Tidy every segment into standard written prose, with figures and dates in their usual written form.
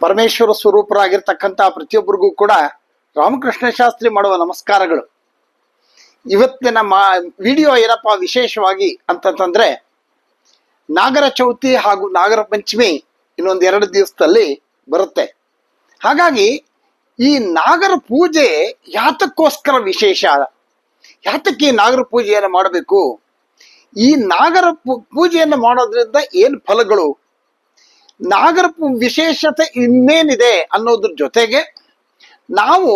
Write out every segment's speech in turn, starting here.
ಪರಮೇಶ್ವರ ಸ್ವರೂಪರಾಗಿರ್ತಕ್ಕಂಥ ಪ್ರತಿಯೊಬ್ಬರಿಗೂ ಕೂಡ ರಾಮಕೃಷ್ಣ ಶಾಸ್ತ್ರಿ ಮಾಡುವ ನಮಸ್ಕಾರಗಳು. ಇವತ್ತಿನ ವಿಡಿಯೋ ಏನಪ್ಪಾ ವಿಶೇಷವಾಗಿ ಅಂತಂದ್ರೆ, ನಾಗರ ಚೌತಿ ಹಾಗೂ ನಾಗರ ಪಂಚಮಿ ಇನ್ನೊಂದು 2 ದಿವಸದಲ್ಲಿ ಬರುತ್ತೆ. ಹಾಗಾಗಿ ಈ ನಾಗರ ಪೂಜೆ ಯಾತಕ್ಕೋಸ್ಕರ ವಿಶೇಷ, ಯಾತಕ್ಕೆ ಈ ನಾಗರ ಪೂಜೆಯನ್ನು ಮಾಡಬೇಕು, ಈ ನಾಗರ ಪೂಜೆಯನ್ನು ಮಾಡೋದ್ರಿಂದ ಏನು ಫಲಗಳು, ನಾಗರ ವಿಶೇಷತೆ ಇನ್ನೇನಿದೆ ಅನ್ನೋದ್ರ ಜೊತೆಗೆ ನಾವು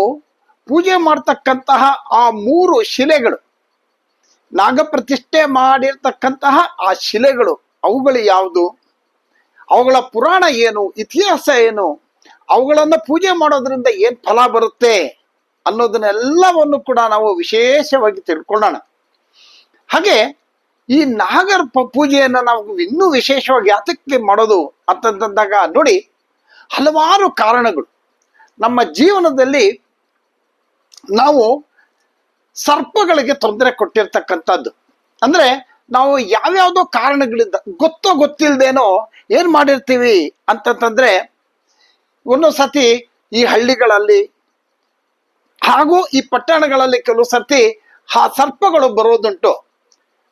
ಪೂಜೆ ಮಾಡ್ತಕ್ಕಂತಹ ಆ 3 ಶಿಲೆಗಳು, ನಾಗ ಪ್ರತಿಷ್ಠೆ ಮಾಡಿರ್ತಕ್ಕಂತಹ ಆ ಶಿಲೆಗಳು, ಅವುಗಳು ಯಾವುದು, ಅವುಗಳ ಪುರಾಣ ಏನು, ಇತಿಹಾಸ ಏನು, ಅವುಗಳನ್ನು ಪೂಜೆ ಮಾಡೋದ್ರಿಂದ ಏನು ಫಲ ಬರುತ್ತೆ ಅನ್ನೋದನ್ನೆಲ್ಲವನ್ನು ಕೂಡ ನಾವು ವಿಶೇಷವಾಗಿ ತಿಳ್ಕೊಳ್ಳೋಣ. ಹಾಗೆ ಈ ನಾಗರ ಪೂಜೆಯನ್ನು ನಾವು ಇನ್ನೂ ವಿಶೇಷವಾಗಿ ಯಾತಕ್ಕೆ ಮಾಡೋದು ಅಂತಂದಾಗ ನೋಡಿ, ಹಲವಾರು ಕಾರಣಗಳು. ನಮ್ಮ ಜೀವನದಲ್ಲಿ ನಾವು ಸರ್ಪಗಳಿಗೆ ತೊಂದರೆ ಕೊಟ್ಟಿರ್ತಕ್ಕಂಥದ್ದು, ಅಂದ್ರೆ ನಾವು ಯಾವ್ಯಾವುದೋ ಕಾರಣಗಳಿಂದ ಗೊತ್ತೋ ಗೊತ್ತಿಲ್ಲದೇನೋ ಏನ್ ಮಾಡಿರ್ತೀವಿ ಅಂತಂದ್ರೆ, ಒಂದೊಂದು ಸತಿ ಈ ಹಳ್ಳಿಗಳಲ್ಲಿ ಹಾಗೂ ಈ ಪಟ್ಟಣಗಳಲ್ಲಿ ಕೆಲವು ಸತಿ ಆ ಸರ್ಪಗಳು ಬರೋದುಂಟು.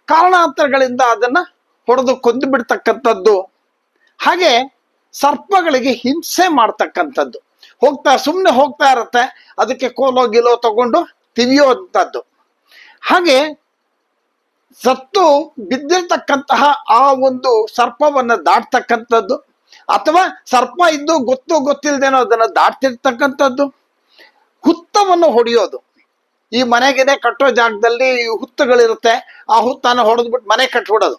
ಕಾರಣಾಂತರಗಳಿಂದ ಅದನ್ನ ಹೊಡೆದು ಕೊಂದು ಬಿಡ್ತಕ್ಕಂಥದ್ದು, ಹಾಗೆ ಸರ್ಪಗಳಿಗೆ ಹಿಂಸೆ ಮಾಡ್ತಕ್ಕಂಥದ್ದು. ಸುಮ್ಮನೆ ಹೋಗ್ತಾ ಇರುತ್ತೆ, ಅದಕ್ಕೆ ಕೋಲೋ ಗಿಲೋ ತಗೊಂಡು ತಿವಿಯುವಂಥದ್ದು. ಹಾಗೆ ಸತ್ತು ಬಿದ್ದಿರ್ತಕ್ಕಂತಹ ಆ ಒಂದು ಸರ್ಪವನ್ನ ದಾಟ್ತಕ್ಕಂಥದ್ದು, ಅಥವಾ ಸರ್ಪ ಇದ್ದು ಗೊತ್ತಿಲ್ದೇನೋ ಅದನ್ನ ದಾಟ್ತಿರ್ತಕ್ಕಂಥದ್ದು, ಹುತ್ತವನ್ನು ಹೊಡೆಯೋದು. ಈ ಮನೆಗೆನೆ ಕಟ್ಟೋ ಜಾಗದಲ್ಲಿ ಹುತ್ತುಗಳಿರುತ್ತೆ, ಆ ಹುತ್ತನ ಹೊಡೆದ್ಬಿಟ್ಟು ಮನೆ ಕಟ್ಬಿಡೋದು.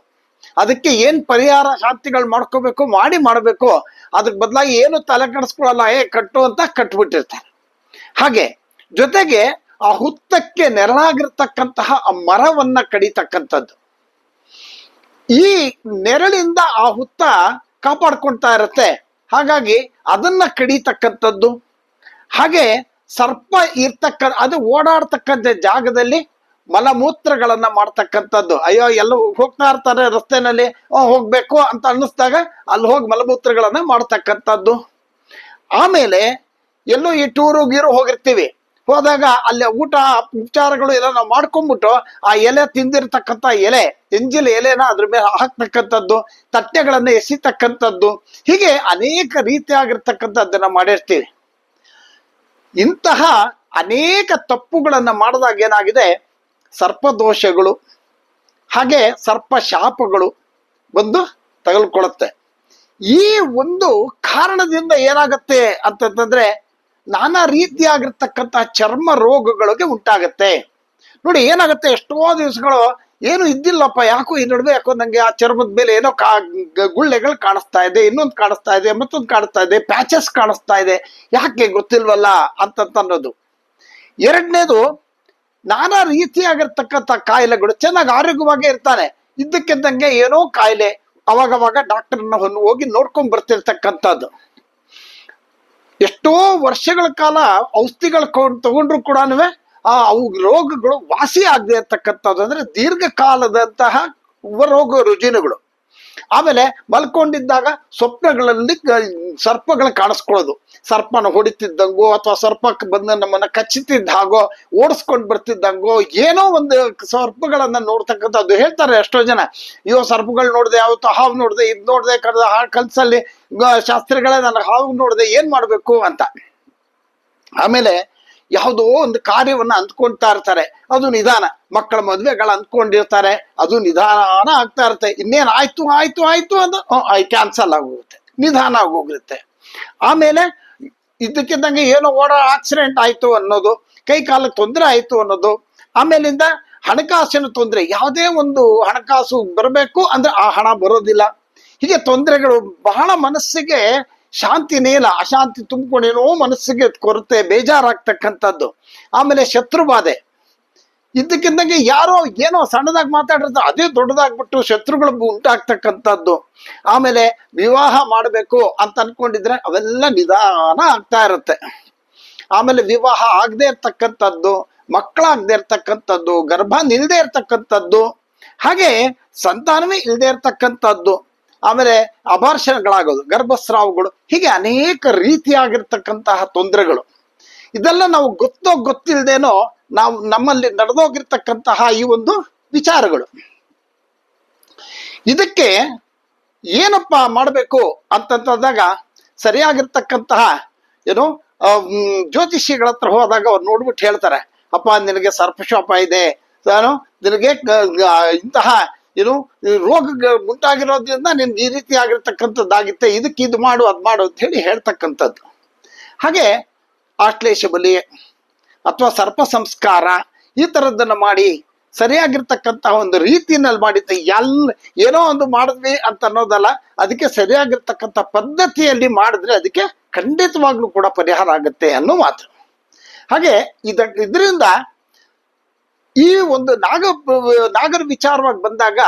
ಅದಕ್ಕೆ ಏನ್ ಪರಿಹಾರ ಶಾಂತಿಗಳು ಮಾಡ್ಕೋಬೇಕು ಮಾಡಬೇಕು, ಅದಕ್ಕೆ ಬದಲಾಗಿ ಏನು ತಲೆ ಕೆಡಿಸ್ಕೊಳ್ಳಲ್ಲ, ಕಟ್ಟು ಅಂತ ಕಟ್ಬಿಟ್ಟಿರ್ತಾರೆ. ಹಾಗೆ ಜೊತೆಗೆ ಆ ಹುತ್ತಕ್ಕೆ ನೆರಳಾಗಿರ್ತಕ್ಕಂತಹ ಆ ಮರವನ್ನ ಕಡಿತಕ್ಕಂಥದ್ದು. ಈ ನೆರಳಿಂದ ಆ ಹುತ್ತ ಕಾಪಾಡ್ಕೊಳ್ತಾ ಇರುತ್ತೆ, ಹಾಗಾಗಿ ಅದನ್ನ ಕಡಿತಕ್ಕಂಥದ್ದು. ಹಾಗೆ ಸರ್ಪ ಅದು ಓಡಾಡ್ತಕ್ಕಂಥ ಜಾಗದಲ್ಲಿ ಮಲಮೂತ್ರಗಳನ್ನ ಮಾಡ್ತಕ್ಕಂಥದ್ದು. ಅಯ್ಯೋ ಎಲ್ಲ ಹೋಗ್ತಾ ಇರ್ತಾರೆ ರಸ್ತೆನಲ್ಲಿ, ಹೋಗ್ಬೇಕು ಅಂತ ಅನ್ನಿಸ್ದಾಗ ಅಲ್ಲಿ ಹೋಗಿ ಮಲಮೂತ್ರಗಳನ್ನ ಮಾಡ್ತಕ್ಕಂಥದ್ದು. ಆಮೇಲೆ ಎಲ್ಲೋ ಈ ಟೂರು ಗೀರು ಹೋಗಿರ್ತೀವಿ, ಹೋದಾಗ ಅಲ್ಲಿ ಊಟ ಉಪಚಾರಗಳು ಎಲ್ಲ ನಾವು ಮಾಡ್ಕೊಂಡ್ಬಿಟ್ಟು ಆ ಎಲೆ ತಿಂದಿರ್ತಕ್ಕಂಥ ಎಂಜಿಲ್ ಎಲೆನ ಅದ್ರ ಮೇಲೆ ಹಾಕ್ತಕ್ಕಂಥದ್ದು, ತಟ್ಟೆಗಳನ್ನ ಎಸಿತಕ್ಕಂಥದ್ದು, ಹೀಗೆ ಅನೇಕ ರೀತಿಯಾಗಿರ್ತಕ್ಕಂಥದ್ದನ್ನ ಮಾಡಿರ್ತೀವಿ. ಇಂತಹ ಅನೇಕ ತಪ್ಪುಗಳನ್ನ ಮಾಡಿದಾಗ ಏನಾಗಿದೆ, ಸರ್ಪದೋಷಗಳು ಹಾಗೆ ಸರ್ಪ ಶಾಪಗಳು ಬಂದು ತಗಲ್ಕೊಳುತ್ತೆ. ಈ ಒಂದು ಕಾರಣದಿಂದ ಏನಾಗತ್ತೆ ಅಂತಂದ್ರೆ, ನಾನಾ ರೀತಿಯಾಗಿರ್ತಕ್ಕಂತಹ ಚರ್ಮ ರೋಗಗಳಿಗೆ ಉಂಟಾಗತ್ತೆ. ನೋಡಿ ಏನಾಗತ್ತೆ, ಎಷ್ಟೋ ದಿವಸಗಳು ಏನು ಇದ್ದಿಲ್ಲಪ್ಪ, ಯಾಕೋ ಈ ನಡುವೆ ಯಾಕೋ ನಂಗೆ ಆ ಚರ್ಮದ ಮೇಲೆ ಏನೋ ಗುಳ್ಳೆಗಳು ಕಾಣಿಸ್ತಾ ಇದೆ, ಇನ್ನೊಂದು ಕಾಣಿಸ್ತಾ ಇದೆ, ಮತ್ತೊಂದು ಕಾಣಿಸ್ತಾ ಇದೆ, ಪ್ಯಾಚಸ್ ಕಾಣಿಸ್ತಾ ಇದೆ, ಯಾಕೆ ಗೊತ್ತಿಲ್ವಲ್ಲ ಅನ್ನೋದು. ಎರಡನೇದು, ನಾನಾ ರೀತಿಯಾಗಿರ್ತಕ್ಕಂಥ ಕಾಯಿಲೆಗಳು. ಚೆನ್ನಾಗಿ ಆರೋಗ್ಯವಾಗೇ ಇರ್ತಾನೆ, ಇದ್ದಕ್ಕಿದ್ದಂಗೆ ಏನೋ ಕಾಯಿಲೆ, ಅವಾಗವಾಗ ಡಾಕ್ಟರ್ನ ಹೋಗಿ ನೋಡ್ಕೊಂಡ್ ಬರ್ತಿರ್ತಕ್ಕಂಥದ್ದು. ಎಷ್ಟೋ ವರ್ಷಗಳ ಕಾಲ ಔಷಧಿಗಳು ತಗೊಂಡ್ರು ಕೂಡ ಅವು ರೋಗಗಳು ವಾಸಿ ಆಗದೆ ಇರ್ತಕ್ಕಂಥದ್ದು, ಅಂದ್ರೆ ದೀರ್ಘಕಾಲದಂತಹ ರೋಗ ರುಜಿನಗಳು. ಆಮೇಲೆ ಮಲ್ಕೊಂಡಿದ್ದಾಗ ಸ್ವಪ್ನಗಳಲ್ಲಿ ಸರ್ಪಗಳು ಕಾಣಿಸ್ಕೊಳ್ಳೋದು, ಸರ್ಪನ ಹೊಡಿತಿದ್ದಂಗೋ ಅಥವಾ ಸರ್ಪಕ್ಕೆ ಬಂದು ನಮ್ಮನ್ನ ಕಚ್ಚುತ್ತಿದ್ದ ಹಾಗೋ, ಓಡಿಸ್ಕೊಂಡು ಬರ್ತಿದ್ದಂಗೋ, ಏನೋ ಒಂದು ಸರ್ಪಗಳನ್ನ ನೋಡ್ತಕ್ಕಂಥದ್ದು. ಹೇಳ್ತಾರೆ ಎಷ್ಟೋ ಜನ, ಅಯ್ಯೋ ಸರ್ಪಗಳು ನೋಡಿದೆ, ಯಾವತ್ತು ಹಾವು ನೋಡಿದೆ, ಇದ್ ನೋಡಿದೆ, ಕನಸಲ್ಲಿ ಶಾಸ್ತ್ರಿಗಳೇ ನನಗೆ ಹಾವು ನೋಡಿದೆ, ಏನ್ ಮಾಡ್ಬೇಕು ಅಂತ. ಆಮೇಲೆ ಯಾವುದೋ ಒಂದು ಕಾರ್ಯವನ್ನ ಅಂದ್ಕೊಳ್ತಾ ಇರ್ತಾರೆ, ಅದು ನಿಧಾನ. ಮಕ್ಕಳ ಮದ್ವೆಗಳು ಅಂದ್ಕೊಂಡಿರ್ತಾರೆ, ಅದು ನಿಧಾನ ಆಗ್ತಾ ಇರುತ್ತೆ. ಇನ್ನೇನ್ ಆಯ್ತು ಆಯ್ತು ಆಯ್ತು ಅಂತ ಕ್ಯಾನ್ಸಲ್ ಆಗೋಗುತ್ತೆ, ನಿಧಾನ ಆಗೋಗಿರುತ್ತೆ. ಆಮೇಲೆ ಇದ್ದಕ್ಕಿದ್ದಂಗೆ ಏನೋ ಆಕ್ಸಿಡೆಂಟ್ ಆಯ್ತು ಅನ್ನೋದು, ಕೈ ಕಾಲಕ್ಕೆ ತೊಂದರೆ ಆಯ್ತು ಅನ್ನೋದು. ಆಮೇಲಿಂದ ಹಣಕಾಸಿನ ತೊಂದರೆ, ಯಾವುದೇ ಒಂದು ಹಣಕಾಸು ಬರಬೇಕು ಅಂದ್ರೆ ಆ ಹಣ ಬರೋದಿಲ್ಲ. ಹೀಗೆ ತೊಂದರೆಗಳು ಬಹಳ ಮನಸ್ಸಿಗೆ ಶಾಂತಿನೇ ಇಲ್ಲ, ಅಶಾಂತಿ ತುಂಬಿಕೊಂಡೇನೋ ಮನಸ್ಸಿಗೆ ಕೊರತೆ, ಬೇಜಾರಾಗ್ತಕ್ಕಂಥದ್ದು. ಆಮೇಲೆ ಶತ್ರುಬಾಧೆ, ಇದ್ದಕ್ಕಿದ್ದಂಗೆ ಯಾರೋ ಏನೋ ಸಣ್ಣದಾಗಿ ಮಾತಾಡಿರ್ತಾರೆ, ಅದೇ ದೊಡ್ಡದಾಗ್ಬಿಟ್ಟು ಶತ್ರುಗಳು ಉಂಟಾಗ್ತಕ್ಕಂಥದ್ದು. ಆಮೇಲೆ ವಿವಾಹ ಮಾಡಬೇಕು ಅಂತ ಅನ್ಕೊಂಡಿದ್ರೆ ಅವೆಲ್ಲ ನಿಧಾನ ಆಗ್ತಾ ಇರುತ್ತೆ. ಆಮೇಲೆ ವಿವಾಹ ಆಗದೆ ಇರ್ತಕ್ಕಂಥದ್ದು, ಮಕ್ಕಳಾಗದೆ ಇರ್ತಕ್ಕಂಥದ್ದು, ಗರ್ಭ ನಿಲ್ದೇ ಇರ್ತಕ್ಕಂಥದ್ದು, ಹಾಗೆ ಸಂತಾನವೇ ಇಲ್ಲದೆ ಇರ್ತಕ್ಕಂಥದ್ದು. ಆಮೇಲೆ ಅಬಾರ್ಷಣಗಳಾಗೋದು, ಗರ್ಭಸ್ರಾವಗಳು, ಹೀಗೆ ಅನೇಕ ರೀತಿಯಾಗಿರ್ತಕ್ಕಂತಹ ತೊಂದರೆಗಳು. ಇದೆಲ್ಲ ನಾವು ಗೊತ್ತಿಲ್ಲದೇನೋ ನಾವು ನಮ್ಮಲ್ಲಿ ನಡೆದೋಗಿರ್ತಕ್ಕಂತಹ ಈ ಒಂದು ವಿಚಾರಗಳು. ಇದಕ್ಕೆ ಏನಪ್ಪ ಮಾಡಬೇಕು ಅಂತಂದಾಗ ಸರಿಯಾಗಿರ್ತಕ್ಕಂತಹ ಏನು ಜ್ಯೋತಿಷಿಗಳ ಹತ್ರ ಹೋದಾಗ ಅವ್ರು ನೋಡ್ಬಿಟ್ಟು ಹೇಳ್ತಾರೆ, ಅಪ್ಪ ನಿನಗೆ ಸರ್ಪಶಾಪ ಇದೆ, ನಿನಗೆ ಇಂತಹ ಏನು ರೋಗ ಉಂಟಾಗಿರೋದ್ರಿಂದ ನಿನ್ಗೆ ಈ ರೀತಿ ಆಗಿರ್ತಕ್ಕಂಥದ್ದಾಗಿತ್ತೆ, ಇದಕ್ಕೆ ಇದು ಮಾಡು ಅದು ಮಾಡು ಅಂತ ಹೇಳಿ ಹೇಳ್ತಕ್ಕಂಥದ್ದು. ಹಾಗೆ ಆಶ್ಲೇಷ ಬಲಿ ಅಥವಾ ಸರ್ಪ ಸಂಸ್ಕಾರ ಈ ಥರದ್ದನ್ನು ಮಾಡಿ ಸರಿಯಾಗಿರ್ತಕ್ಕಂತಹ ಒಂದು ರೀತಿಯಲ್ಲಿ ಮಾಡಿದ್ದೆ ಏನೋ ಒಂದು ಮಾಡಿದ್ವಿ ಅಂತ ಅನ್ನೋದಲ್ಲ, ಅದಕ್ಕೆ ಸರಿಯಾಗಿರ್ತಕ್ಕಂಥ ಪದ್ಧತಿಯಲ್ಲಿ ಮಾಡಿದ್ರೆ ಅದಕ್ಕೆ ಖಂಡಿತವಾಗ್ಲೂ ಕೂಡ ಪರಿಹಾರ ಆಗುತ್ತೆ ಅನ್ನೋ ಮಾತು. ಹಾಗೆ ಇದರಿಂದ ಈ ಒಂದು ನಾಗರ ವಿಚಾರವಾಗಿ ಬಂದಾಗ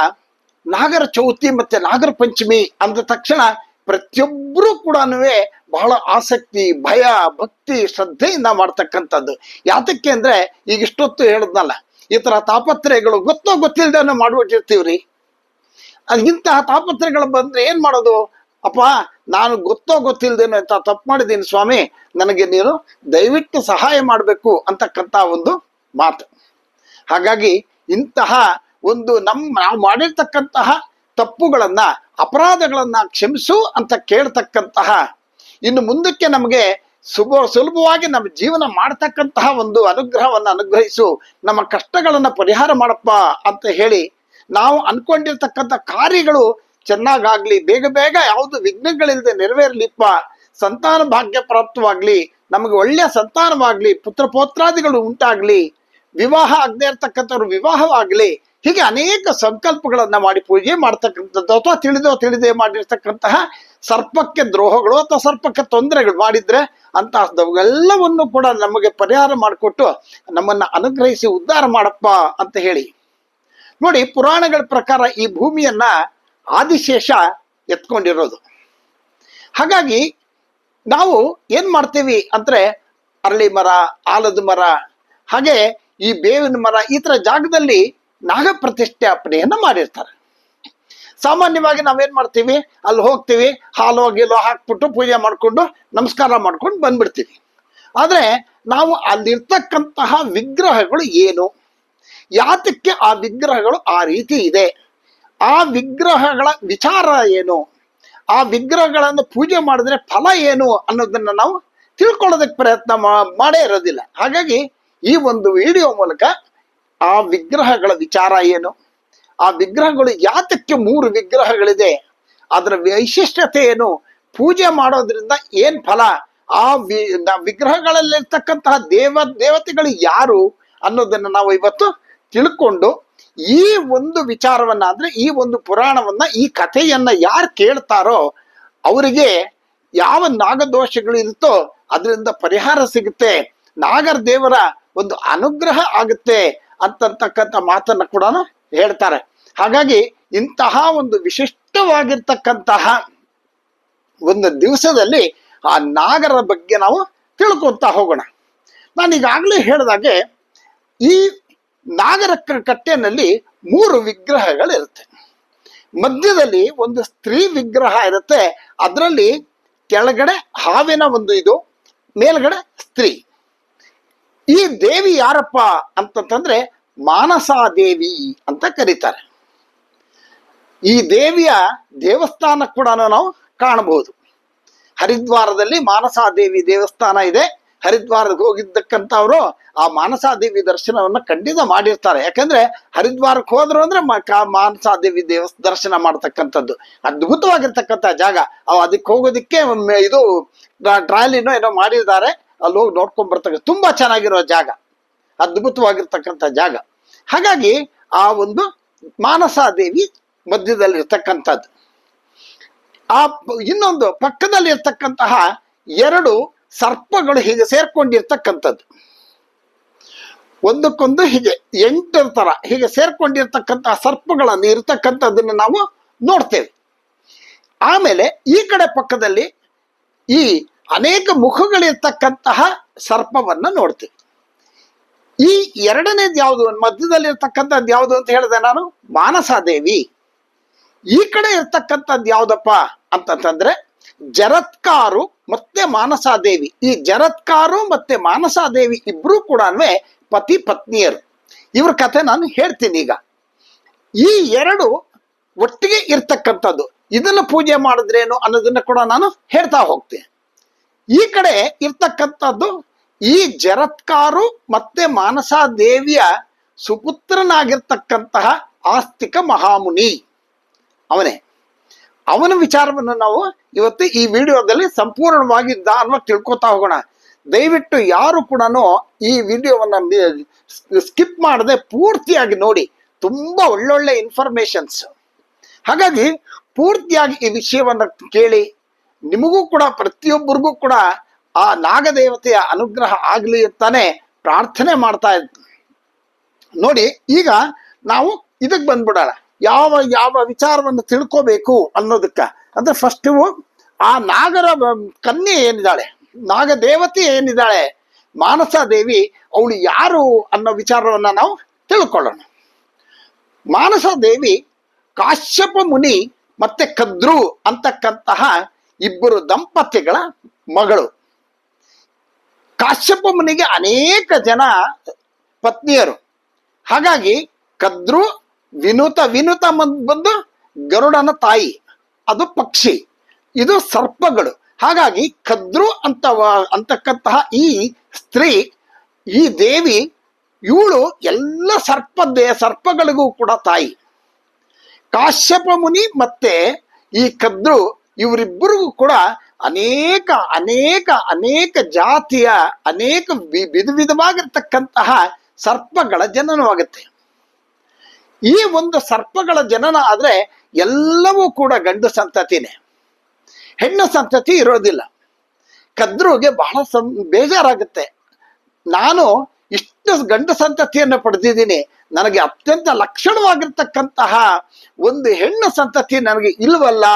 ನಾಗರ ಚೌತಿ ಮತ್ತೆ ನಾಗರ ಪಂಚಮಿ ಅಂದ ತಕ್ಷಣ ಪ್ರತಿಯೊಬ್ಬರು ಕೂಡ ಬಹಳ ಆಸಕ್ತಿ, ಭಯ, ಭಕ್ತಿ, ಶ್ರದ್ಧೆಯಿಂದ ಮಾಡ್ತಕ್ಕಂಥದ್ದು. ಯಾತಕ್ಕೆ ಅಂದ್ರೆ ಈಗ ಇಷ್ಟೊತ್ತು ಹೇಳಿದ್ನಲ್ಲ, ಈ ತರ ತಾಪತ್ರಯಗಳು ಗೊತ್ತಿಲ್ಲದೆ ಮಾಡ್ಬಿಟ್ಟಿರ್ತೀವ್ರಿ. ಇಂತಹ ತಾಪತ್ರಯಗಳು ಬಂದ್ರೆ ಏನ್ ಮಾಡೋದು? ಅಪ್ಪ ನಾನು ಗೊತ್ತಿಲ್ದೇನೋ ಅಂತ ತಪ್ಪು ಮಾಡಿದ್ದೀನಿ ಸ್ವಾಮಿ, ನನಗೆ ನೀನು ದಯವಿಟ್ಟು ಸಹಾಯ ಮಾಡಬೇಕು ಅಂತಕ್ಕಂಥ ಒಂದು ಮಾತು. ಹಾಗಾಗಿ ಇಂತಹ ಒಂದು ನಾವು ಮಾಡಿರ್ತಕ್ಕಂತಹ ತಪ್ಪುಗಳನ್ನ, ಅಪರಾಧಗಳನ್ನ ಕ್ಷಮಿಸು ಅಂತ ಕೇಳ್ತಕ್ಕಂತಹ, ಇನ್ನು ಮುಂದಕ್ಕೆ ನಮಗೆ ಸುಲಭವಾಗಿ ನಮ್ಮ ಜೀವನ ಮಾಡ್ತಕ್ಕಂತಹ ಒಂದು ಅನುಗ್ರಹವನ್ನು ಅನುಗ್ರಹಿಸು, ನಮ್ಮ ಕಷ್ಟಗಳನ್ನ ಪರಿಹಾರ ಮಾಡಪ್ಪ ಅಂತ ಹೇಳಿ ನಾವು ಅನ್ಕೊಂಡಿರ್ತಕ್ಕಂಥ ಕಾರ್ಯಗಳು ಚೆನ್ನಾಗಾಗ್ಲಿ, ಬೇಗ ಯಾವುದು ವಿಘ್ನಗಳಿಲ್ಲದೆ ನೆರವೇರ್ಲಿಪ್ಪ, ಸಂತಾನ ಭಾಗ್ಯ ಪ್ರಾಪ್ತವಾಗ್ಲಿ, ನಮಗೆ ಒಳ್ಳೆಯ ಸಂತಾನವಾಗ್ಲಿ, ಪುತ್ರ ಪೌತ್ರಾದಿಗಳು ಉಂಟಾಗ್ಲಿ, ವಿವಾಹ ಆಗದೆ ಇರ್ತಕ್ಕಂಥವ್ರು ವಿವಾಹವಾಗ್ಲಿ, ಹೀಗೆ ಅನೇಕ ಸಂಕಲ್ಪಗಳನ್ನ ಮಾಡಿ ಪೂಜೆ ಮಾಡ್ತಕ್ಕಂಥದ್ದು. ಅಥವಾ ತಿಳಿದೇ ಮಾಡಿರ್ತಕ್ಕಂತಹ ಸರ್ಪಕ್ಕೆ ದ್ರೋಹಗಳು ಅಥವಾ ಸರ್ಪಕ್ಕೆ ತೊಂದರೆಗಳು ಮಾಡಿದ್ರೆ ಅಂತಹದವೆಲ್ಲವನ್ನು ಕೂಡ ನಮಗೆ ಪರಿಹಾರ ಮಾಡಿಕೊಟ್ಟು ನಮ್ಮನ್ನ ಅನುಗ್ರಹಿಸಿ ಉದ್ಧಾರ ಮಾಡಪ್ಪ ಅಂತ ಹೇಳಿ. ನೋಡಿ, ಪುರಾಣಗಳ ಪ್ರಕಾರ ಈ ಭೂಮಿಯನ್ನ ಆದಿಶೇಷ ಎತ್ಕೊಂಡಿರೋದು. ಹಾಗಾಗಿ ನಾವು ಏನ್ ಮಾಡ್ತೀವಿ ಅಂದ್ರೆ ಅರಳಿ ಮರ, ಆಲದ ಮರ, ಹಾಗೆ ಈ ಬೇವಿನ ಮರ, ಈ ತರ ಜಾಗದಲ್ಲಿ ನಾಗ ಪ್ರತಿಷ್ಠಾಪನೆಯನ್ನ ಮಾಡಿರ್ತಾರೆ. ಸಾಮಾನ್ಯವಾಗಿ ನಾವೇನ್ ಮಾಡ್ತೀವಿ, ಅಲ್ಲಿ ಹೋಗ್ತೀವಿ, ಹಾಲು ಗೀಲು ಹಾಕ್ಬಿಟ್ಟು ಪೂಜೆ ಮಾಡ್ಕೊಂಡು ನಮಸ್ಕಾರ ಮಾಡ್ಕೊಂಡು ಬಂದ್ಬಿಡ್ತೀವಿ. ಆದ್ರೆ ನಾವು ಅಲ್ಲಿರ್ತಕ್ಕಂತಹ ವಿಗ್ರಹಗಳು ಏನು, ಯಾತಕ್ಕೆ ಆ ವಿಗ್ರಹಗಳು ಆ ರೀತಿ ಇದೆ, ಆ ವಿಗ್ರಹಗಳ ವಿಚಾರ ಏನು, ಆ ವಿಗ್ರಹಗಳನ್ನು ಪೂಜೆ ಮಾಡಿದ್ರೆ ಫಲ ಏನು ಅನ್ನೋದನ್ನ ನಾವು ತಿಳ್ಕೊಳ್ಳೋದಕ್ಕೆ ಪ್ರಯತ್ನ ಮಾಡೇ ಇರೋದಿಲ್ಲ. ಹಾಗಾಗಿ ಈ ಒಂದು ವಿಡಿಯೋ ಮೂಲಕ ಆ ವಿಗ್ರಹಗಳ ವಿಚಾರ ಏನು, ಆ ವಿಗ್ರಹಗಳು ಯಾತಕ್ಕೆ 3 ವಿಗ್ರಹಗಳಿದೆ, ಅದರ ವೈಶಿಷ್ಟ್ಯತೆ ಏನು, ಪೂಜೆ ಮಾಡೋದ್ರಿಂದ ಏನ್ ಫಲ, ಆ ವಿಗ್ರಹಗಳಲ್ಲಿರ್ತಕ್ಕಂತಹ ದೇವತೆಗಳು ಯಾರು ಅನ್ನೋದನ್ನ ನಾವು ಇವತ್ತು ತಿಳ್ಕೊಂಡು ಈ ಒಂದು ವಿಚಾರವನ್ನ, ಅಂದ್ರೆ ಈ ಒಂದು ಪುರಾಣವನ್ನ, ಈ ಕಥೆಯನ್ನ ಯಾರು ಕೇಳ್ತಾರೋ ಅವರಿಗೆ ಯಾವ ನಾಗದೋಷಗಳು ಇರುತ್ತೋ ಅದರಿಂದ ಪರಿಹಾರ ಸಿಗುತ್ತೆ, ನಾಗರ ದೇವರ ಒಂದು ಅನುಗ್ರಹ ಆಗುತ್ತೆ ಅಂತಕ್ಕಂಥ ಮಾತನ್ನ ಕೂಡ ಹೇಳ್ತಾರೆ. ಹಾಗಾಗಿ ಇಂತಹ ಒಂದು ವಿಶಿಷ್ಟವಾಗಿರ್ತಕ್ಕಂತಹ ಒಂದು ದಿವಸದಲ್ಲಿ ಆ ನಾಗರ ಬಗ್ಗೆ ನಾವು ತಿಳ್ಕೊತಾ ಹೋಗೋಣ. ನಾನು ಈಗಾಗಲೇ ಹೇಳಿದಾಗೆ ಈ ನಾಗರ ಕಟ್ಟೆನಲ್ಲಿ 3 ವಿಗ್ರಹಗಳಿರುತ್ತೆ. ಮಧ್ಯದಲ್ಲಿ ಒಂದು ಸ್ತ್ರೀ ವಿಗ್ರಹ ಇರುತ್ತೆ, ಅದರಲ್ಲಿ ಕೆಳಗಡೆ ಹಾವಿನ ಒಂದು ಇದು, ಮೇಲ್ಗಡೆ ಸ್ತ್ರೀ. ಈ ದೇವಿ ಯಾರಪ್ಪ ಅಂತಂದ್ರೆ ಮಾನಸಾದೇವಿ ಅಂತ ಕರೀತಾರೆ. ಈ ದೇವಿಯ ದೇವಸ್ಥಾನ ಕೂಡ ನಾವು ಕಾಣಬಹುದು. ಹರಿದ್ವಾರದಲ್ಲಿ ಮಾನಸಾದೇವಿ ದೇವಸ್ಥಾನ ಇದೆ. ಹರಿದ್ವಾರಕ್ಕೆ ಹೋಗಿದ್ದಕ್ಕಂಥವ್ರು ಆ ಮಾನಸಾದೇವಿ ದರ್ಶನವನ್ನ ಖಂಡಿತ ಮಾಡಿರ್ತಾರೆ. ಯಾಕಂದ್ರೆ ಹರಿದ್ವಾರಕ್ಕೆ ಹೋದ್ರು ಅಂದ್ರೆ ಮಾನಸಾದೇವಿ ದರ್ಶನ ಮಾಡ್ತಕ್ಕಂಥದ್ದು ಅದ್ಭುತವಾಗಿರ್ತಕ್ಕಂಥ ಜಾಗ. ಅದಕ್ಕೆ ಹೋಗೋದಿಕ್ಕೆ ಇದು ಟ್ರಾಲಿನೋ ಏನೋ ಮಾಡಿದ್ದಾರೆ, ಅಲ್ಲಿ ಹೋಗಿ ನೋಡ್ಕೊಂಡ್ ಬರ್ತಕ್ಕ ತುಂಬಾ ಚೆನ್ನಾಗಿರೋ ಜಾಗ, ಅದ್ಭುತವಾಗಿರ್ತಕ್ಕಂಥ ಜಾಗ. ಹಾಗಾಗಿ ಆ ಒಂದು ಮಾನಸಾದೇವಿ ಮಧ್ಯದಲ್ಲಿ ಇರ್ತಕ್ಕಂಥದ್ದು. ಆ ಇನ್ನೊಂದು ಪಕ್ಕದಲ್ಲಿ ಇರ್ತಕ್ಕಂತಹ 2 ಸರ್ಪಗಳು ಹೀಗೆ ಸೇರ್ಕೊಂಡಿರ್ತಕ್ಕಂಥದ್ದು, ಒಂದಕ್ಕೊಂದು ಹೀಗೆ 8 ತರ ಹೀಗೆ ಸೇರ್ಕೊಂಡಿರ್ತಕ್ಕಂತಹ ಸರ್ಪಗಳನ್ನು ಇರ್ತಕ್ಕಂಥದ್ದನ್ನು ನಾವು ನೋಡ್ತೇವೆ. ಆಮೇಲೆ ಈ ಕಡೆ ಪಕ್ಕದಲ್ಲಿ ಈ ಅನೇಕ ಮುಖಗಳಿರ್ತಕ್ಕಂತಹ ಸರ್ಪವನ್ನ ನೋಡ್ತೇವೆ. ಈ ಎರಡನೇದು ಯಾವುದು, ಮಧ್ಯದಲ್ಲಿ ಇರ್ತಕ್ಕಂಥದ್ದು ಯಾವುದು ಅಂತ ಹೇಳಿದೆ ನಾನು, ಮಾನಸಾದೇವಿ. ಈ ಕಡೆ ಇರ್ತಕ್ಕಂಥದ್ದು ಯಾವ್ದಪ್ಪ ಅಂತಂತಂದ್ರೆ ಜರತ್ಕಾರು ಮತ್ತೆ ಮಾನಸಾದೇವಿ. ಈ ಜರತ್ಕಾರು ಮತ್ತೆ ಮಾನಸಾದೇವಿ ಇಬ್ರು ಕೂಡ ಪತಿ ಪತ್ನಿಯರು. ಇವ್ರ ಕಥೆ ನಾನು ಹೇಳ್ತೀನಿ ಈಗ. ಈ ಎರಡು ಒಟ್ಟಿಗೆ ಇರ್ತಕ್ಕಂಥದ್ದು, ಇದನ್ನು ಪೂಜೆ ಮಾಡಿದ್ರೇನು ಅನ್ನೋದನ್ನ ಕೂಡ ನಾನು ಹೇಳ್ತಾ ಹೋಗ್ತೇನೆ. ಈ ಕಡೆ ಇರ್ತಕ್ಕಂಥದ್ದು ಈ ಜರತ್ಕಾರು ಮತ್ತೆ ಮಾನಸಾದೇವಿಯ ಸುಪುತ್ರನಾಗಿರ್ತಕ್ಕಂತಹ ಆಸ್ತಿಕ ಮಹಾಮುನಿ ಅವನೇ. ಅವನ ವಿಚಾರವನ್ನು ನಾವು ಇವತ್ತು ಈ ವಿಡಿಯೋದಲ್ಲಿ ಸಂಪೂರ್ಣವಾಗಿ ದಾನವಾಗಿ ತಿಳ್ಕೊತಾ ಹೋಗೋಣ. ದಯವಿಟ್ಟು ಯಾರು ಕೂಡ ಈ ವಿಡಿಯೋವನ್ನ ಸ್ಕಿಪ್ ಮಾಡದೆ ಪೂರ್ತಿಯಾಗಿ ನೋಡಿ. ತುಂಬಾ ಒಳ್ಳೊಳ್ಳೆ ಇನ್ಫಾರ್ಮೇಶನ್ಸ್. ಹಾಗಾಗಿ ಪೂರ್ತಿಯಾಗಿ ಈ ವಿಷಯವನ್ನ ಕೇಳಿ ನಿಮಗೂ ಕೂಡ ಪ್ರತಿಯೊಬ್ಬರಿಗೂ ಕೂಡ ಆ ನಾಗದೇವತೆಯ ಅನುಗ್ರಹ ಆಗ್ಲಿ ಅಂತಾನೆ ಪ್ರಾರ್ಥನೆ ಮಾಡ್ತಾ ಇದ್ದೆ. ನೋಡಿ, ಈಗ ನಾವು ಇದಕ್ಕೆ ಬಂದ್ಬಿಡೋಣ. ಯಾವ ಯಾವ ವಿಚಾರವನ್ನು ತಿಳ್ಕೋಬೇಕು ಅನ್ನೋದಕ್ಕ ಅಂದ್ರೆ ಫಸ್ಟ್ ಆ ನಾಗರ ಕನ್ಯೆ ಏನಿದ್ದಾಳೆ, ನಾಗದೇವತೆ ಏನಿದ್ದಾಳೆ ಮಾನಸಾದೇವಿ, ಅವಳು ಯಾರು ಅನ್ನೋ ವಿಚಾರವನ್ನ ನಾವು ತಿಳ್ಕೊಳ್ಳೋಣ. ಮಾನಸಾದೇವಿ ಕಾಶ್ಯಪ ಮುನಿ ಮತ್ತೆ ಕದ್ರು ಅಂತಕ್ಕಂತಹ ಇಬ್ಬರು ದಂಪತಿಗಳ ಮಗಳು. ಕಾಶ್ಯಪ ಮುನಿಗೆ ಅನೇಕ ಜನ ಪತ್ನಿಯರು. ಹಾಗಾಗಿ ಕದ್ರು ವಿನುತ ಬಂದು ಗರುಡನ ತಾಯಿ, ಅದು ಪಕ್ಷಿ, ಇದು ಸರ್ಪಗಳು. ಹಾಗಾಗಿ ಕದ್ರು ಅಂತಕ್ಕಂತಹ ಈ ಸ್ತ್ರೀ, ಈ ದೇವಿ, ಇವಳು ಎಲ್ಲ ಸರ್ಪಗಳಿಗೂ ಕೂಡ ತಾಯಿ. ಕಾಶ್ಯಪ ಮುನಿ ಮತ್ತೆ ಈ ಕದ್ರು ಇವರಿಬ್ಬರಿಗೂ ಕೂಡ ಅನೇಕ ಅನೇಕ ಅನೇಕ ಜಾತಿಯ ಅನೇಕ ವಿಧವಾಗಿರ್ತಕ್ಕಂತಹ ಸರ್ಪಗಳ ಜನನವಾಗುತ್ತೆ. ಈ ಒಂದು ಸರ್ಪಗಳ ಜನನ ಆದ್ರೆ ಎಲ್ಲವೂ ಕೂಡ ಗಂಡು ಸಂತತಿನೇ, ಹೆಣ್ಣು ಸಂತತಿ ಇರೋದಿಲ್ಲ. ಕದ್ರುಗೆ ಬಹಳ ಬೇಜಾರಾಗುತ್ತೆ. ನಾನು ಇಷ್ಟು ಗಂಡು ಸಂತತಿಯನ್ನು ಪಡೆದಿದ್ದೀನಿ, ನನಗೆ ಅತ್ಯಂತ ಲಕ್ಷಣವಾಗಿರ್ತಕ್ಕಂತಹ ಒಂದು ಹೆಣ್ಣು ಸಂತತಿ ನನಗೆ ಇಲ್ವಲ್ಲ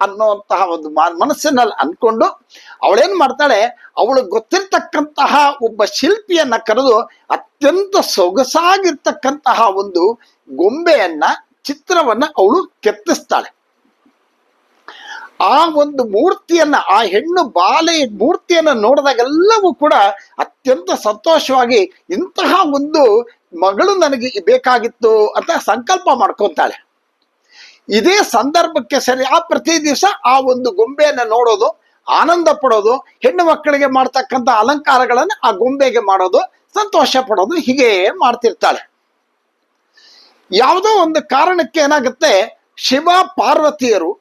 ಅನ್ನುವಂತಹ ಒಂದು ಮನಸ್ಸಿನಲ್ಲಿ ಅನ್ಕೊಂಡು ಅವಳೇನ್ ಮಾಡ್ತಾಳೆ, ಅವಳು ಗೊತ್ತಿರ್ತಕ್ಕಂತಹ ಒಬ್ಬ ಶಿಲ್ಪಿಯನ್ನ ಕರೆದು ಅತ್ಯಂತ ಸೊಗಸಾಗಿರ್ತಕ್ಕಂತಹ ಒಂದು ಗೊಂಬೆಯನ್ನ, ಚಿತ್ರವನ್ನ ಅವಳು ಕೆತ್ತಿಸ್ತಾಳೆ. ಆ ಒಂದು ಮೂರ್ತಿಯನ್ನ, ಆ ಹೆಣ್ಣು ಬಾಲೆ ಮೂರ್ತಿಯನ್ನ ನೋಡಿದಾಗೆಲ್ಲವೂ ಕೂಡ ಅತ್ಯಂತ ಸಂತೋಷವಾಗಿ ಇಂತಹ ಒಂದು ಮಗಳು ನನಗೆ ಬೇಕಾಗಿತ್ತು ಅಂತ ಸಂಕಲ್ಪ ಮಾಡ್ಕೊಂತಾಳೆ. ಇದೇ ಸಂದರ್ಭಕ್ಕೆ ಸರಿ ಪ್ರತಿ ದಿವಸ ಆ ಒಂದು ಗೊಂಬೆಯನ್ನ ನೋಡೋದು, ಆನಂದ ಪಡೋದು, ಹೆಣ್ಣು ಮಕ್ಕಳಿಗೆ ಮಾಡ್ತಕ್ಕಂಥ ಅಲಂಕಾರಗಳನ್ನ ಆ ಗೊಂಬೆಗೆ ಮಾಡೋದು, ಸಂತೋಷ ಪಡೋದು, ಹೀಗೆ ಮಾಡ್ತಿರ್ತಾಳೆ. ಯಾವುದೋ ಒಂದು ಕಾರಣಕ್ಕೆ ಏನಾಗುತ್ತೆ, ಶಿವ ಪಾರ್ವತಿಯರು